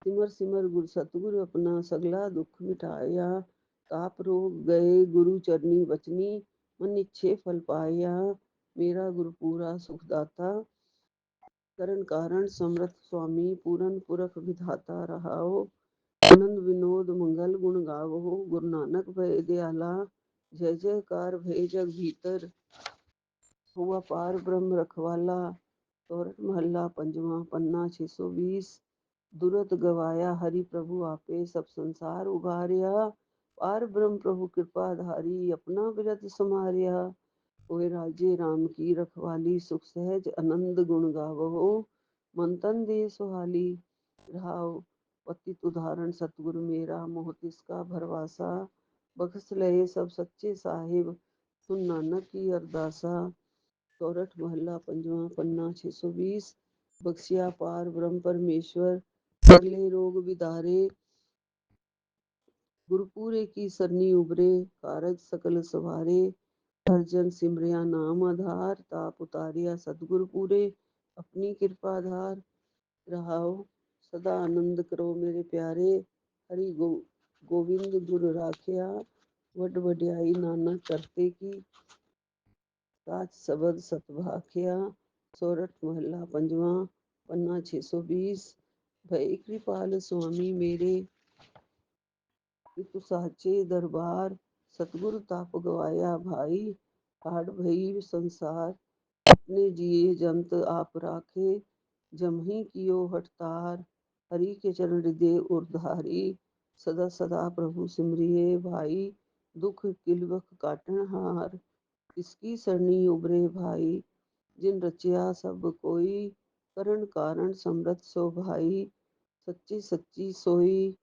सिमर सिमर गुरु सतगुरु अपना, सगला दुख मिटाया। ताप रोग गए गुरु चरनी बचनी, मन इच्छे फल पाया। मेरा गुरु पूरा सुखदाता, करण कारण समर्थ स्वामी। पूरन पुरख विधाता रहाओ, आनंद विनोद मंगल गुण गावो, गुरु नानक भय दयाला, जय जयकार भय जग भीतर, हुआ पार ब्रह्म रखवाला। सोरठ महला पंजवा पन्ना 620। दुरत गवाया हरि प्रभु आपे, सब संसार उबार्या, पार ब्रह्म प्रभु कृपाधारी, अपना बिरद समार्या। ओए राजे राम की रखवाली, सुख सहज आनंद गुण गावहो, मन तन दे सुहाली। राव पतित उदाहरण सतगुरु मेरा, मोह तिसका भरवासा, बख्श लहे सब सच्चे साहिब, सुन नानक की अरदासा। सोरठ महला पंजवा पन्ना 620। बख्शिया पार ब्रह्म परमेश्वर, कर ले रोग विदारे, गुरपुरे की सरनी उबरे, कारज सकल सवारे। हर जन सिमरिया नाम आधार, ताप उतारिया सतगुरु पूरे, अपनी कृपा धार। रहाओ सदा आनंद करो मेरे प्यारे, हरि गोविंद गुरु राखिया, वड वड्याई नानक करते की, साच सबद सतभाखिया। सोरठ महला पंजवा पन्ना 620। भय कृपाल स्वामी मेरे, तू साचे दरबार, सतगुरु ताप गवाया भाई, ठाड़ भई संसार। अपने जिए जंत आप राखे, जमही कियो हठतार, हरि के चरण हृदय उरधारी, सदा सदा प्रभु सिमरिए भाई, दुख किलवख काटन हार। इसकी सरनी उबरे भाई, जिन रचिया सब कोई, करण कारण समरथ सो भाई, सच्ची सच्ची सोई।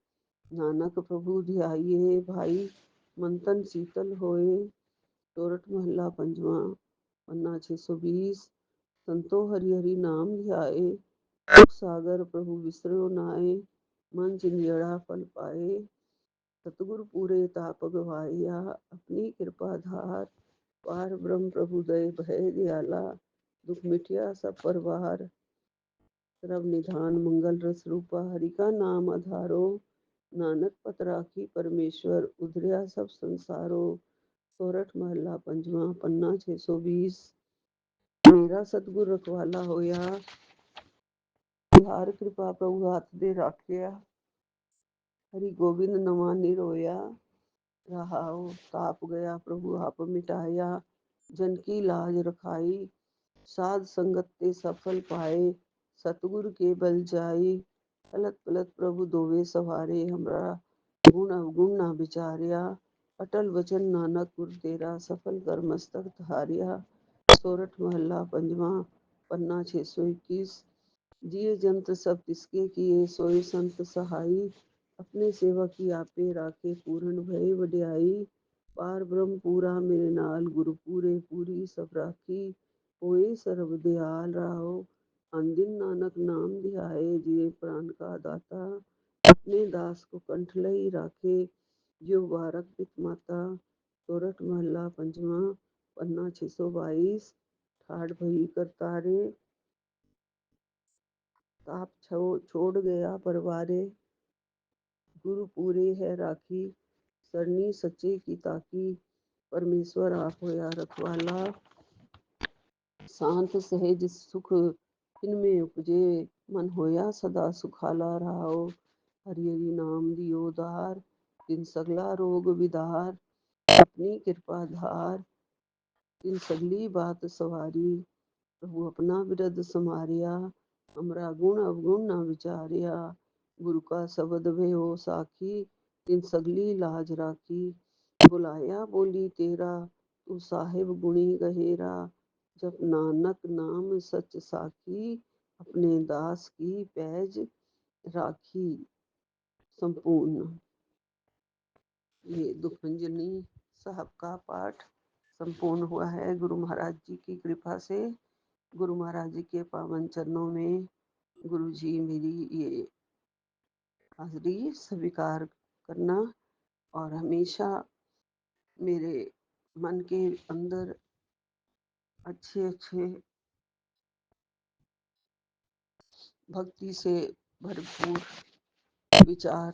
नानक प्रभु ध्याइए भाई, मन तन शीतल होए। सोरठ महला पंजवा पन्ना 620। संतो हरि हरि नाम ध्याए, सुख सागर प्रभु विसरो नाए, मन जिंजड़ा फल पाए। सतगुरु पूरे ताप गवाया, अपनी कृपा धार, पार ब्रह्म प्रभु दय भय दयाला, दुख मिटिया सब परवार। सर्व निधान मंगल रस रूपा, हरि का नाम आधारो, नानक पत राखी परमेश्वर, उधरिया सब संसारो। सोरठ महला पंजवा पन्ना 620। मेरा सतगुर रखवाला होया, हार कृपा प्रभु हाथ दे राखिया, हरि गोविंद नवा निरोया। रहाओ ताप गया प्रभु आप मिटाया, जन की लाज रखाई, साध संगत ते सफल पाए, सतगुरु के बल जाई। अलत पलत प्रभु दोवे सवारे, हमरा गुण अवगुण ना विचारिया, अटल वचन नानक गुर तेरा, सफल कर मस्तक धारिया। सोरठ महला पंजवा पन्ना 621। जिये जंत सब तिसके किए, सोए संत सहाई, अपने सेवा की आपे राखे, पूर्ण भय वड्याई। पार ब्रह्म पूरा मेरे नाल, गुरु पूरे पूरी सब राखी, होए सर्व दयाल। राहो अंदिन नानक नाम ध्याए, जिये प्राण का दाता, अपने दास को कंठ लई राखे, जो बारक पित माता। सोरठ महला पंजवा पन्ना 622। ठाड़ भई करतारे, ताप छोड़ गया परवारे, गुरु पूरे है राखी, सरनी सच्चे की ताकी, परमेश्वर आप होया रखवाला। शांत सहज सुख इनमें उपजे, मन होया सदा सुखाला। रहाओ हरि हरि नाम दियो दार, तिन सगला रोग विदार, अपनी कृपा धार, तिन सगली बात सवारी। प्रभु अपना बिरद समारिया, हमरा गुण अवगुण ना विचारिया, गुरु का शब्द भयो साखी, तिन सगली लाज राखी। बुलाया बोली तेरा, तू साहिब गुणी गहेरा, जप नानक नाम सच साखी, अपने दास की पैज राखी। संपूर्ण ये दुखभंजनी साहब का पाठ संपूर्ण हुआ है गुरु महाराज जी की कृपा से। गुरु महाराज जी के पावन चरणों में गुरु जी मेरी ये हाजिरी स्वीकार करना और हमेशा मेरे मन के अंदर अच्छे अच्छे भक्ति से भरपूर विचार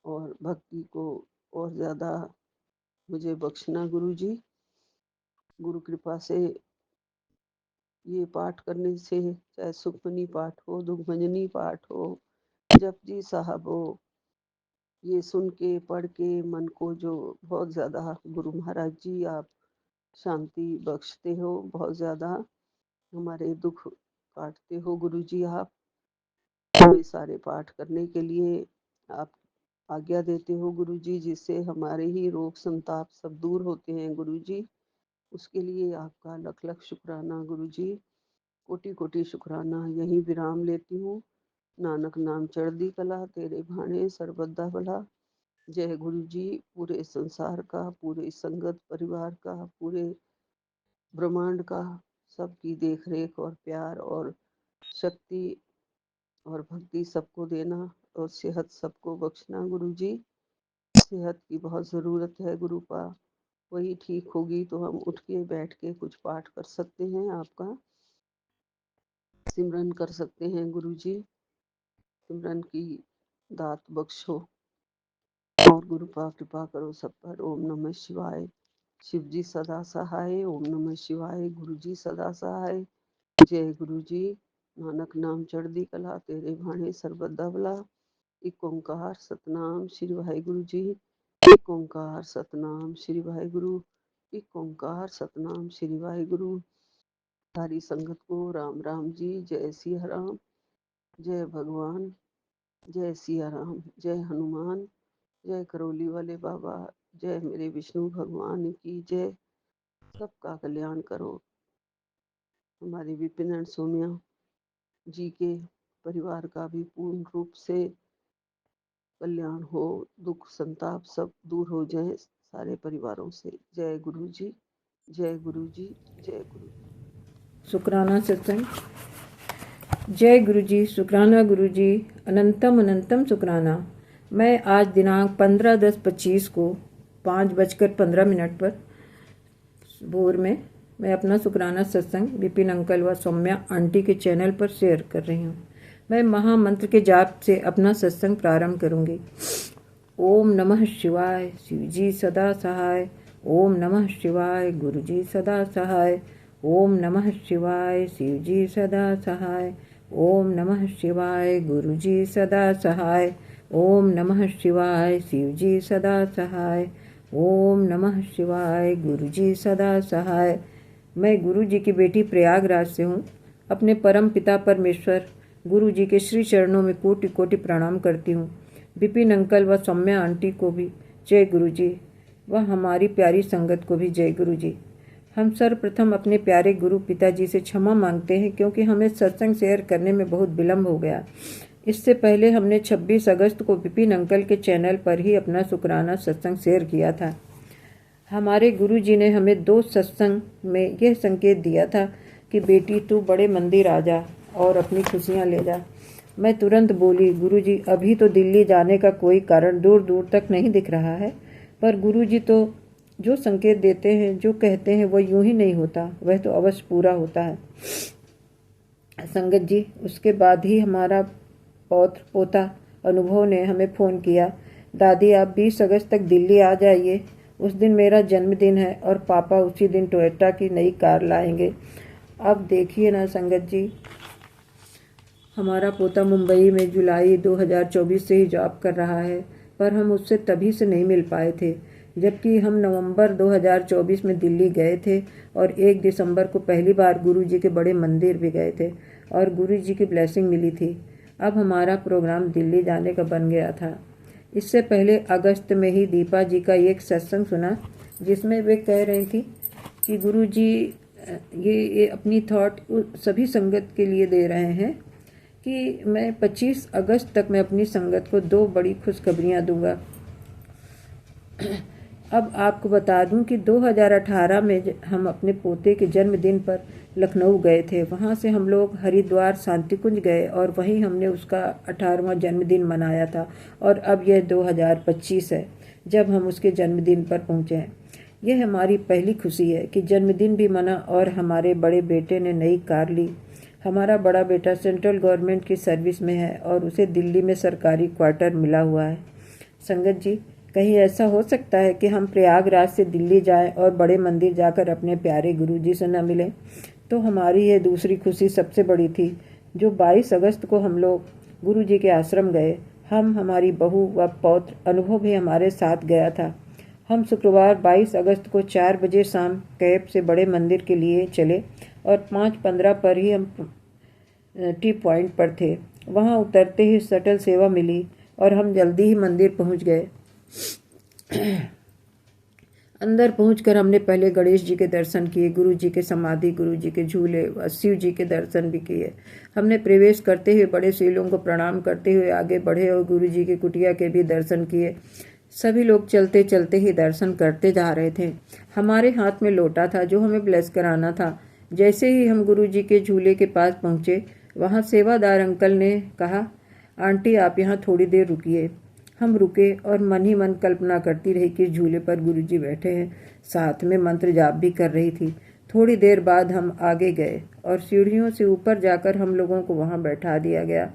और भक्ति को और ज़्यादा मुझे बख्शना गुरु जी। गुरु कृपा से ये पाठ करने से, चाहे सुखमनी पाठ हो, दुखभंजनी पाठ हो, जपजी साहबो, ये सुन के पढ़ के मन को जो बहुत ज़्यादा गुरु महाराज जी आप शांति बख्शते हो, बहुत ज़्यादा हमारे दुख काटते हो गुरु जी आप। हमें सारे पाठ करने के लिए आप आज्ञा देते हो गुरु जी, जिससे हमारे ही रोग संताप सब दूर होते हैं गुरु जी। उसके लिए आपका लख लख शुक्राना गुरु जी, कोटि कोटि शुक्राना। यहीं विराम लेती हूँ। नानक नाम चढ़दी कला, तेरे भाणे सरबद्दा भला। जय गुरु जी। पूरे संसार का, पूरे संगत परिवार का, पूरे ब्रह्मांड का, सबकी देख रेख और प्यार और शक्ति और भक्ति सबको देना, और सेहत सबको बख्शना गुरु जी। सेहत की बहुत ज़रूरत है गुरु पा, वही ठीक होगी तो हम उठ के बैठ के कुछ पाठ कर सकते हैं, आपका सिमरन कर सकते हैं गुरु जी। सिमरन की दात बख्शो और गुरु पा कृपा करो सब पर। ओम नमः शिवाय। शिव जी सदा सहाय। ओम नमः शिवाय। गुरु जी सदा सहाय। जय गुरु जी। नानक नाम चढ़दी कला, तेरे भाणे सरबद्दा भला। एक ओंकार सतनाम श्री वाहिगुरु जी। एक ओंकार सतनाम श्री वाहिगुरु। एक ओंकार सतनाम श्री वाहिगुरु। सारी संगत को राम राम जी। जय सिया राम, जय भगवान, जय सिया राम, जय हनुमान, जय करौली वाले बाबा, जय मेरे विष्णु भगवान की जय। सबका कल्याण करो। हमारे विपिन एंड सोनिया जी के परिवार का भी पूर्ण रूप से कल्याण हो, दुख संताप सब दूर हो जाए सारे परिवारों से। जय गुरु जी, जय गुरु जी, जय गुरु जी। शुक्राना सत्संग। जय गुरु जी, शुक्राना गुरु जी, अनंतम अनंतम शुक्राना। मैं आज दिनांक 15/10/25 को 5:15 पर भोर में मैं अपना शुक्राना सत्संग विपिन अंकल व सौम्या आंटी के चैनल पर शेयर कर रही हूँ। मैं महामंत्र के जाप से अपना सत्संग प्रारंभ करूँगी। ओम नमः शिवाय, शिव जी सदा सहाय। ओम नमः शिवाय, गुरु जी सदा सहाय। ओम नमः शिवाय, शिव जी सदा सहाय। ओम नमः शिवाय, गुरु जी सदा सहाय। ओम नमः शिवाय, शिव जी सदा सहाय। ओम नमः शिवाय, गुरु जी सदा सहाय। मैं गुरु जी की बेटी प्रयागराज से हूँ। अपने परम पिता परमेश्वर गुरु जी के श्री चरणों में कोटि कोटि प्रणाम करती हूँ। विपिन अंकल व सौम्या आंटी को भी जय गुरु जी, व हमारी प्यारी संगत को भी जय गुरु जी। हम सर्वप्रथम अपने प्यारे गुरु पिताजी से क्षमा मांगते हैं, क्योंकि हमें सत्संग शेयर करने में बहुत विलम्ब हो गया। इससे पहले हमने 26 अगस्त को विपिन अंकल के चैनल पर ही अपना शुक्राना सत्संग शेयर किया था। हमारे गुरु जी ने हमें 2 सत्संग में यह संकेत दिया था कि बेटी तू बड़े मंदिर आ जा और अपनी खुशियाँ ले जा। मैं तुरंत बोली, गुरुजी अभी तो दिल्ली जाने का कोई कारण दूर दूर तक नहीं दिख रहा है, पर गुरुजी तो जो संकेत देते हैं, जो कहते हैं, वह यूं ही नहीं होता, वह तो अवश्य पूरा होता है। संगत जी, उसके बाद ही हमारा पौत्र पोता अनुभव ने हमें फ़ोन किया, दादी आप 20 अगस्त तक दिल्ली आ जाइए, उस दिन मेरा जन्मदिन है और पापा उसी दिन टोयोटा की नई कार लाएंगे। अब देखिए ना संगत जी, हमारा पोता मुंबई में जुलाई 2024 से ही जॉब कर रहा है, पर हम उससे तभी से नहीं मिल पाए थे, जबकि हम नवंबर 2024 में दिल्ली गए थे और 1 दिसंबर को पहली बार गुरुजी के बड़े मंदिर भी गए थे और गुरुजी की ब्लेसिंग मिली थी। अब हमारा प्रोग्राम दिल्ली जाने का बन गया था। इससे पहले अगस्त में ही दीपा जी का एक सत्संग सुना, जिसमें वे कह रही थी कि गुरुजी ये अपनी थॉट सभी संगत के लिए दे रहे हैं कि मैं 25 अगस्त तक मैं अपनी संगत को 2 बड़ी खुशखबरियाँ दूंगा। अब आपको बता दूं कि 2018 में हम अपने पोते के जन्मदिन पर लखनऊ गए थे। वहाँ से हम लोग हरिद्वार शांति कुंज गए और वहीं हमने उसका 18वां जन्मदिन मनाया था। और अब यह 2025 है जब हम उसके जन्मदिन पर पहुँचे हैं। यह हमारी पहली खुशी है कि जन्मदिन भी मना और हमारे बड़े बेटे ने नई कार ली। हमारा बड़ा बेटा सेंट्रल गवर्नमेंट की सर्विस में है और उसे दिल्ली में सरकारी क्वार्टर मिला हुआ है। संगत जी, कहीं ऐसा हो सकता है कि हम प्रयागराज से दिल्ली जाएं और बड़े मंदिर जाकर अपने प्यारे गुरुजी से न मिलें? तो हमारी यह दूसरी खुशी सबसे बड़ी थी, जो 22 अगस्त को हम लोग गुरु जी के आश्रम गए। हम, हमारी बहू व पौत्र, अनुभव भी हमारे साथ गया था। हम शुक्रवार 22 अगस्त को 4 बजे शाम कैब से बड़े मंदिर के लिए चले और 5:15 पर ही हम टी पॉइंट पर थे। वहां उतरते ही शटल सेवा मिली और हम जल्दी ही मंदिर पहुंच गए। अंदर पहुंचकर हमने पहले गणेश जी के दर्शन किए, गुरु जी के समाधि, गुरु जी के झूले व शिव जी के दर्शन भी किए। हमने प्रवेश करते हुए बड़े शिवलिंग को प्रणाम करते हुए आगे बढ़े और गुरु जी की कुटिया के भी दर्शन किए। सभी लोग चलते चलते ही दर्शन करते जा रहे थे। हमारे हाथ में लोटा था जो हमें ब्लेस कराना था। जैसे ही हम गुरु जी के झूले के पास पहुंचे, वहां सेवादार अंकल ने कहा, आंटी आप यहाँ थोड़ी देर रुकिए। हम रुके और मन ही मन कल्पना करती रही कि झूले पर गुरुजी बैठे हैं, साथ में मंत्र जाप भी कर रही थी। थोड़ी देर बाद हम आगे गए और सीढ़ियों से ऊपर जाकर हम लोगों को वहां बैठा दिया गया।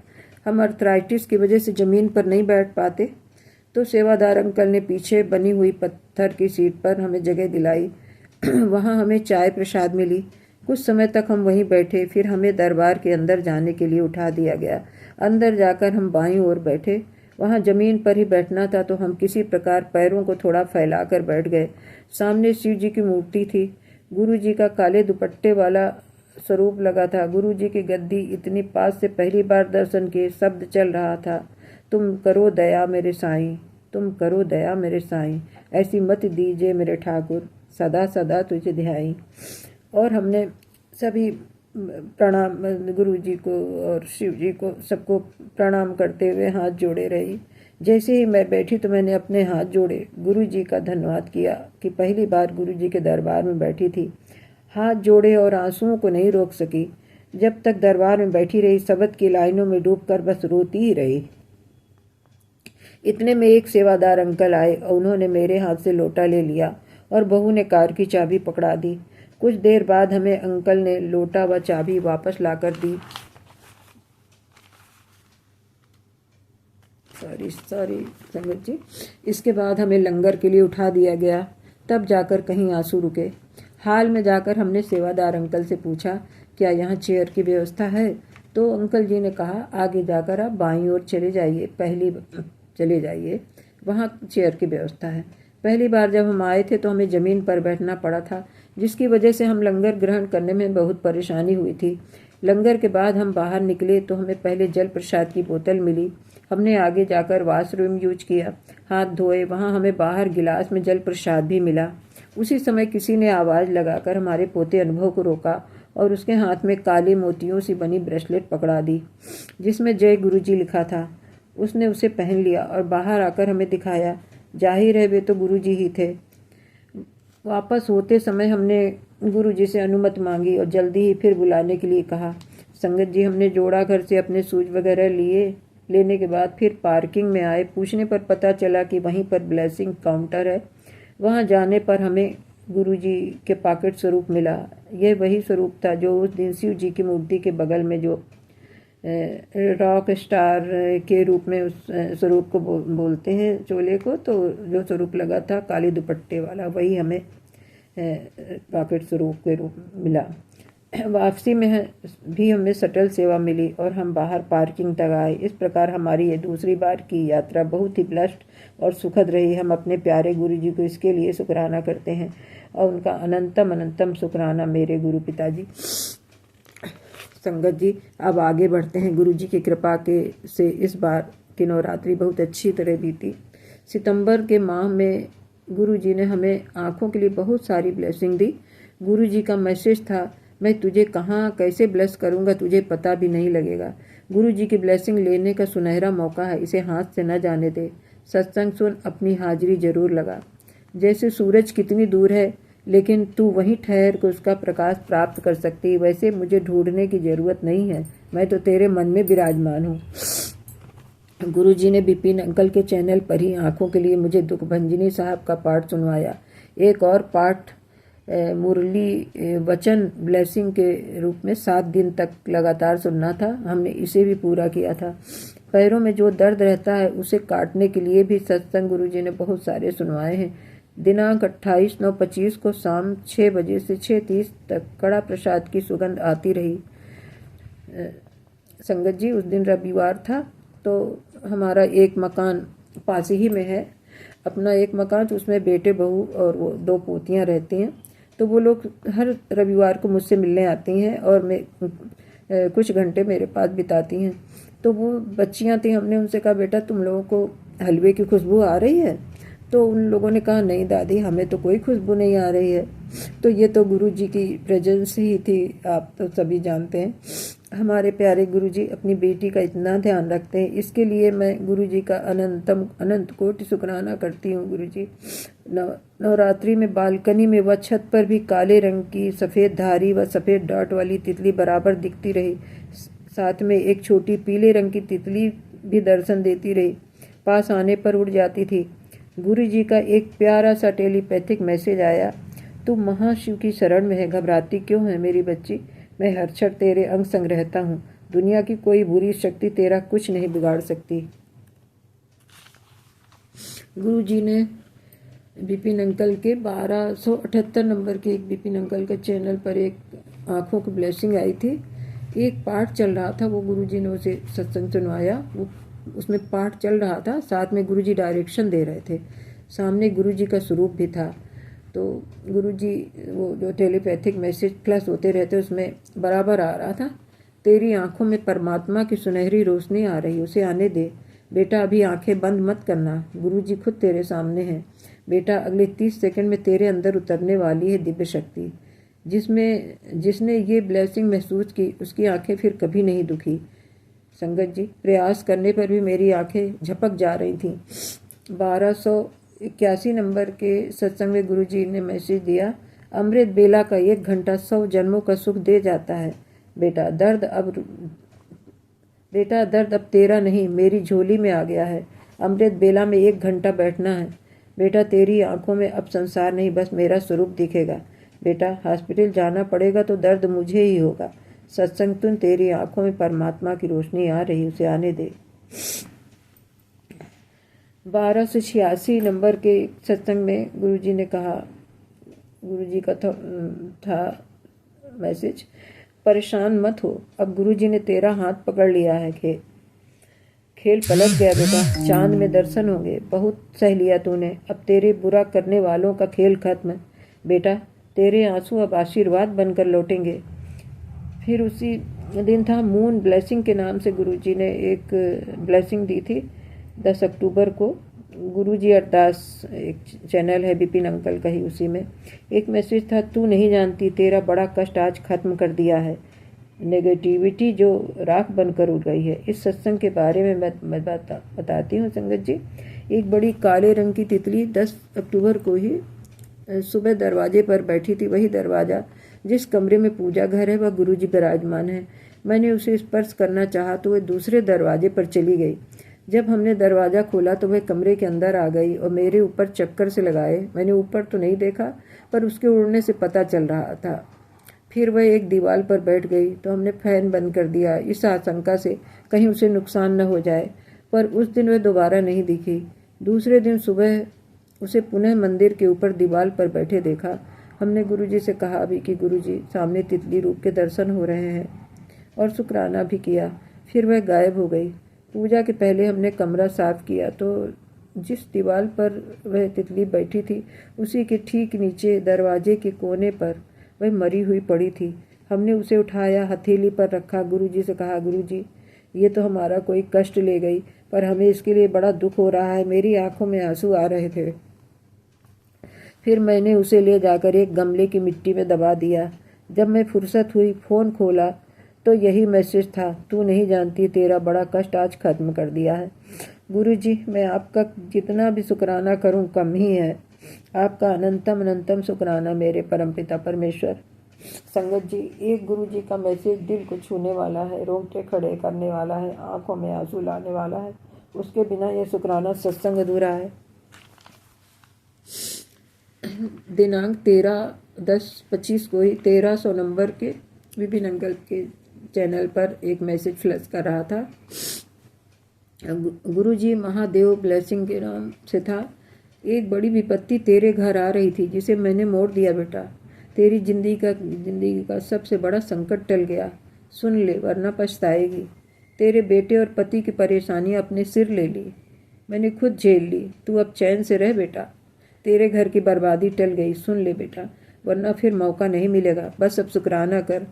हम अर्थराइटिस की वजह से ज़मीन पर नहीं बैठ पाते, तो सेवादार अंकल ने पीछे बनी हुई पत्थर की सीट पर हमें जगह दिलाई। वहां हमें चाय प्रसाद मिली। कुछ समय तक हम वहीं बैठे, फिर हमें दरबार के अंदर जाने के लिए उठा दिया गया। अंदर जाकर हम बाईं ओर बैठे। वहां जमीन पर ही बैठना था, तो हम किसी प्रकार पैरों को थोड़ा फैलाकर बैठ गए। सामने शिव जी की मूर्ति थी। गुरु जी का काले दुपट्टे वाला स्वरूप लगा था। गुरु जी की गद्दी इतनी पास से पहली बार दर्शन किए। शब्द चल रहा था, तुम करो दया मेरे साईं, तुम करो दया मेरे साईं, ऐसी मत दीजिए मेरे ठाकुर, सदा सदा तुझे ध्याई। और हमने सभी प्रणाम गुरु जी को और शिव जी को सबको प्रणाम करते हुए हाथ जोड़े रही। जैसे ही मैं बैठी तो मैंने अपने हाथ जोड़े गुरु जी का धन्यवाद किया कि पहली बार गुरु जी के दरबार में बैठी थी। हाथ जोड़े और आंसुओं को नहीं रोक सकी। जब तक दरबार में बैठी रही, शब्द की लाइनों में डूबकर बस रोती ही रही। इतने में एक सेवादार अंकल आए और उन्होंने मेरे हाथ से लोटा ले लिया और बहू ने कार की चाबी पकड़ा दी। कुछ देर बाद हमें अंकल ने लोटा व चाबी वापस लाकर दी। सॉरी संगत जी। इसके बाद हमें लंगर के लिए उठा दिया गया। तब जाकर कहीं आंसू रुके। हाल में जाकर हमने सेवादार अंकल से पूछा, क्या यहाँ चेयर की व्यवस्था है? तो अंकल जी ने कहा, आगे जाकर आप बाईं ओर चले जाइए, वहाँ चेयर की व्यवस्था है। पहली बार जब हम आए थे तो हमें ज़मीन पर बैठना पड़ा था, जिसकी वजह से हम लंगर ग्रहण करने में बहुत परेशानी हुई थी। लंगर के बाद हम बाहर निकले तो हमें पहले जल प्रसाद की बोतल मिली। हमने आगे जाकर वॉशरूम यूज किया, हाथ धोए। वहाँ हमें बाहर गिलास में जल प्रसाद भी मिला। उसी समय किसी ने आवाज़ लगाकर हमारे पोते अनुभव को रोका और उसके हाथ में काले मोतियों से बनी ब्रेसलेट पकड़ा दी, जिसमें जय गुरुजी लिखा था। उसने उसे पहन लिया और बाहर आकर हमें दिखाया। जाहिर है वे तो गुरुजी ही थे। वापस होते समय हमने गुरुजी से अनुमति मांगी और जल्दी ही फिर बुलाने के लिए कहा। संगत जी, हमने जोड़ा घर से अपने शूज वगैरह लेने के बाद फिर पार्किंग में आए। पूछने पर पता चला कि वहीं पर ब्लेसिंग काउंटर है। वहां जाने पर हमें गुरुजी के पॉकेट स्वरूप मिला। यह वही स्वरूप था जो उस दिन शिव जी की मूर्ति के बगल में जो रॉक स्टार के रूप में उस स्वरूप को बोलते हैं, चोले को, तो जो स्वरूप लगा था काले दुपट्टे वाला, वही हमें पॉकेट स्वरूप के रूप में मिला। वापसी में भी हमें शटल सेवा मिली और हम बाहर पार्किंग तक आए। इस प्रकार हमारी ये दूसरी बार की यात्रा बहुत ही ब्लेस्ड और सुखद रही। हम अपने प्यारे गुरु जी को इसके लिए शुक्राना करते हैं और उनका अनंतम अनंतम शुक्राना मेरे गुरु पिताजी। संगत जी, अब आगे बढ़ते हैं। गुरु जी की कृपा से इस बार की नवरात्रि बहुत अच्छी तरह बीती। सितंबर के माह में गुरु जी ने हमें आँखों के लिए बहुत सारी ब्लेसिंग दी। गुरु जी का मैसेज था, मैं तुझे कहाँ कैसे ब्लेस करूँगा तुझे पता भी नहीं लगेगा। गुरु जी की ब्लेसिंग लेने का सुनहरा मौका है, इसे हाथ से न जाने दे। सत्संग सुन, अपनी हाजिरी जरूर लगा। जैसे सूरज कितनी दूर है लेकिन तू वहीं ठहर कर उसका प्रकाश प्राप्त कर सकती है, वैसे मुझे ढूंढने की जरूरत नहीं है, मैं तो तेरे मन में विराजमान हूँ। गुरुजी ने विपिन अंकल के चैनल पर ही आँखों के लिए मुझे दुखभंजनी साहब का पाठ सुनवाया। एक और पाठ मुरली वचन ब्लेसिंग के रूप में 7 दिन तक लगातार सुनना था। हमने इसे भी पूरा किया था। पैरों में जो दर्द रहता है उसे काटने के लिए भी सत्संग गुरुजी ने बहुत सारे सुनवाए हैं। दिनांक 28/9/25 को शाम 6 बजे से 6:30 तक कड़ा प्रसाद की सुगंध आती रही। संगत जी, उस दिन रविवार था तो हमारा एक मकान पास ही में है, अपना एक मकान, तो उसमें बेटे बहू और वो 2 पोतियाँ रहती हैं। तो वो लोग हर रविवार को मुझसे मिलने आती हैं और मैं कुछ घंटे मेरे पास बिताती हैं। तो वो बच्चियाँ थी, हमने उनसे कहा बेटा तुम लोगों को हलवे की खुशबू आ रही है? तो उन लोगों ने कहा नहीं दादी, हमें तो कोई खुशबू नहीं आ रही है। तो ये तो गुरु जी की प्रेजेंस ही थी, आप तो सभी जानते हैं। हमारे प्यारे गुरु जी अपनी बेटी का इतना ध्यान रखते हैं, इसके लिए मैं गुरु जी का अनंत कोटि शुक्राना करती हूँ। गुरु जी नवरात्रि में बालकनी में व छत पर भी काले रंग की सफ़ेद धारी व सफ़ेद डॉट वाली तितली बराबर दिखती रही। साथ में एक छोटी पीले रंग की तितली भी दर्शन देती रही, पास आने पर उड़ जाती थी। गुरु जी का एक प्यारा सा टेलीपैथिक मैसेज आया, तू महाशिव की शरण में है, घबराती क्यों है मेरी बच्ची? मैं हर क्षण तेरे अंग संग रहता हूँ, दुनिया की कोई बुरी शक्ति तेरा कुछ नहीं बिगाड़ सकती। गुरु जी ने विपिन अंकल के 1278 नंबर के एक विपिन अंकल के चैनल पर एक आँखों की ब्लेसिंग आई थी, एक पाठ चल रहा था, वो गुरु जी ने उसे सत्संग सुनवाया। वो उसमें पाठ चल रहा था, साथ में गुरु जी डायरेक्शन दे रहे थे, सामने गुरु जी का स्वरूप भी था। तो गुरु जी वो जो टेलीपैथिक मैसेज प्लस होते रहते उसमें बराबर आ रहा था, तेरी आंखों में परमात्मा की सुनहरी रोशनी आ रही, उसे आने दे बेटा, अभी आंखें बंद मत करना, गुरु जी खुद तेरे सामने हैं बेटा, अगले 30 सेकंड में तेरे अंदर उतरने वाली है दिव्य शक्ति। जिसने ये ब्लेसिंग महसूस की उसकी आंखें फिर कभी नहीं दुखी। संगत जी, प्रयास करने पर भी मेरी आंखें झपक जा रही थीं। 1281 नंबर के सत्संग में गुरु जी ने मैसेज दिया, अमृत बेला का 1 घंटा 100 जन्मों का सुख दे जाता है बेटा, दर्द अब तेरा नहीं मेरी झोली में आ गया है। अमृत बेला में 1 घंटा बैठना है बेटा, तेरी आंखों में अब संसार नहीं बस मेरा स्वरूप दिखेगा बेटा, हॉस्पिटल जाना पड़ेगा तो दर्द मुझे ही होगा, सत्संग तुम, तेरी आंखों में परमात्मा की रोशनी आ रही, उसे आने दे। 1286 नंबर के सत्संग में गुरु जी ने कहा, गुरु जी का था मैसेज, परेशान मत हो, अब गुरु जी ने तेरा हाथ पकड़ लिया है, खेल पलट गया बेटा, चांद में दर्शन होंगे, बहुत सह लिया तूने, अब तेरे बुरा करने वालों का खेल खत्म बेटा, तेरे आंसू अब आशीर्वाद बनकर लौटेंगे। फिर उसी दिन था मून ब्लेसिंग के नाम से गुरु जी ने एक ब्लेसिंग दी थी 10 अक्टूबर को। गुरु जी अरदास एक चैनल है विपिन अंकल का ही, उसी में एक मैसेज था, तू नहीं जानती तेरा बड़ा कष्ट आज खत्म कर दिया है, नेगेटिविटी जो राख बनकर उड़ गई है। इस सत्संग के बारे में मैं बताती हूँ संगत जी। एक बड़ी काले रंग की तितली 10 अक्टूबर को ही सुबह दरवाजे पर बैठी थी, वही दरवाज़ा जिस कमरे में पूजा घर है वह गुरु जी विराजमान है। मैंने उसे स्पर्श करना चाहा तो वह दूसरे दरवाजे पर चली गई। जब हमने दरवाज़ा खोला तो वह कमरे के अंदर आ गई और मेरे ऊपर चक्कर से लगाए। मैंने ऊपर तो नहीं देखा पर उसके उड़ने से पता चल रहा था। फिर वह एक दीवार पर बैठ गई तो हमने फैन बंद कर दिया, इस आशंका से कहीं उसे नुकसान न हो जाए। पर उस दिन वह दोबारा नहीं दिखी। दूसरे दिन सुबह उसे पुनः मंदिर के ऊपर दीवार पर बैठे देखा। हमने गुरुजी से कहा भी कि गुरुजी सामने तितली रूप के दर्शन हो रहे हैं और शुक्राना भी किया। फिर वह गायब हो गई। पूजा के पहले हमने कमरा साफ किया तो जिस दीवार पर वह तितली बैठी थी उसी के ठीक नीचे दरवाजे के कोने पर वह मरी हुई पड़ी थी। हमने उसे उठाया, हथेली पर रखा, गुरुजी से कहा, गुरुजी ये तो हमारा कोई कष्ट ले गई पर हमें इसके लिए बड़ा दुख हो रहा है। मेरी आंखों में आंसू आ रहे थे। फिर मैंने उसे ले जाकर एक गमले की मिट्टी में दबा दिया। जब मैं फुर्सत हुई फ़ोन खोला तो यही मैसेज था, तू नहीं जानती तेरा बड़ा कष्ट आज खत्म कर दिया है। गुरुजी मैं आपका जितना भी शुक्राना करूं कम ही है। आपका अनंतम अनंतम शुक्राना मेरे परमपिता परमेश्वर। संगत जी, एक गुरुजी का मैसेज दिल को छूने वाला है, रोंगटे खड़े करने वाला है, आंखों में आंसू लाने वाला है। उसके बिना ये शुक्राना सत्संग अधूरा है। दिनांक 13/10/25 को ही 1300 नंबर के विपिन अंकल के चैनल पर एक मैसेज फ्लैश कर रहा था। गुरुजी महादेव ब्लेसिंग के नाम से था। एक बड़ी विपत्ति तेरे घर आ रही थी जिसे मैंने मोड़ दिया बेटा। तेरी जिंदगी का सबसे बड़ा संकट टल गया। सुन ले वरना पछताएगी। तेरे बेटे और पति की परेशानियां अपने सिर ले ली, मैंने खुद झेल ली। तू अब चैन से रह बेटा। तेरे घर की बर्बादी टल गई, सुन ले बेटा, वरना फिर मौका नहीं मिलेगा। बस अब शुक्राना कर।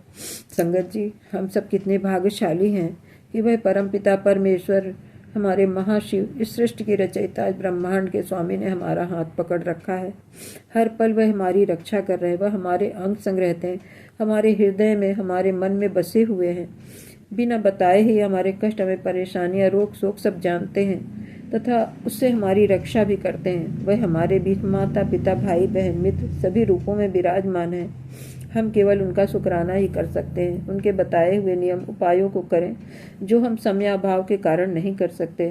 संगत जी, हम सब कितने भाग्यशाली हैं कि वह परमपिता परमेश्वर, हमारे महाशिव, इस सृष्टि की रचयिता, ब्रह्मांड के स्वामी ने हमारा हाथ पकड़ रखा है। हर पल वह हमारी रक्षा कर रहे हैं। वह हमारे अंग संग रहते हैं, हमारे हृदय में, हमारे मन में बसे हुए हैं। बिना बताए ही हमारे कष्ट, हमें परेशानियां, रोग शोक सब जानते हैं तथा उससे हमारी रक्षा भी करते हैं। वह हमारे बीच माता पिता, भाई बहन, मित्र सभी रूपों में विराजमान हैं। हम केवल उनका शुक्राना ही कर सकते हैं। उनके बताए हुए नियम उपायों को करें जो हम समयाभाव के कारण नहीं कर सकते।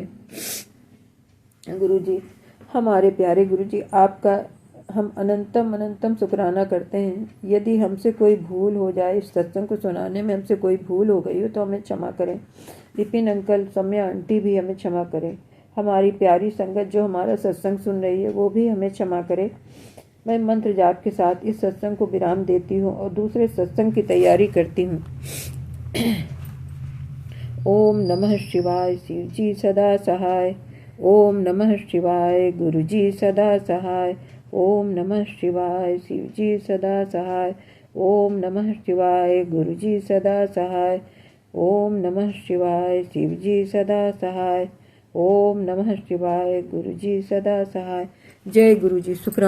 गुरु जी, हमारे प्यारे गुरु जी, आपका हम अनंतम अनंतम शुक्राना करते हैं। यदि हमसे कोई भूल हो जाए, इस सत्संग को सुनाने में हमसे कोई भूल हो गई हो तो हमें क्षमा करें। विपिन अंकल, सम्या आंटी भी हमें क्षमा करें। हमारी प्यारी संगत जो हमारा सत्संग सुन रही है वो भी हमें क्षमा करे। मैं मंत्र जाप के साथ इस सत्संग को विराम देती हूँ और दूसरे सत्संग की तैयारी करती हूँ। ओम नमः शिवाय, शिव जी सदा सहाय। ओम नमः शिवाय, गुरु जी सदा सहाय। ओम नमः शिवाय, शिव जी सदा सहाय। ओम नमः शिवाय, गुरु जी सदा सहाय। ओम नमः शिवाय, शिव जी सदा सहाय। ओम नमः शिवाय, गुरु जी सदा सहाय। जय गुरु जी। शुक्राना।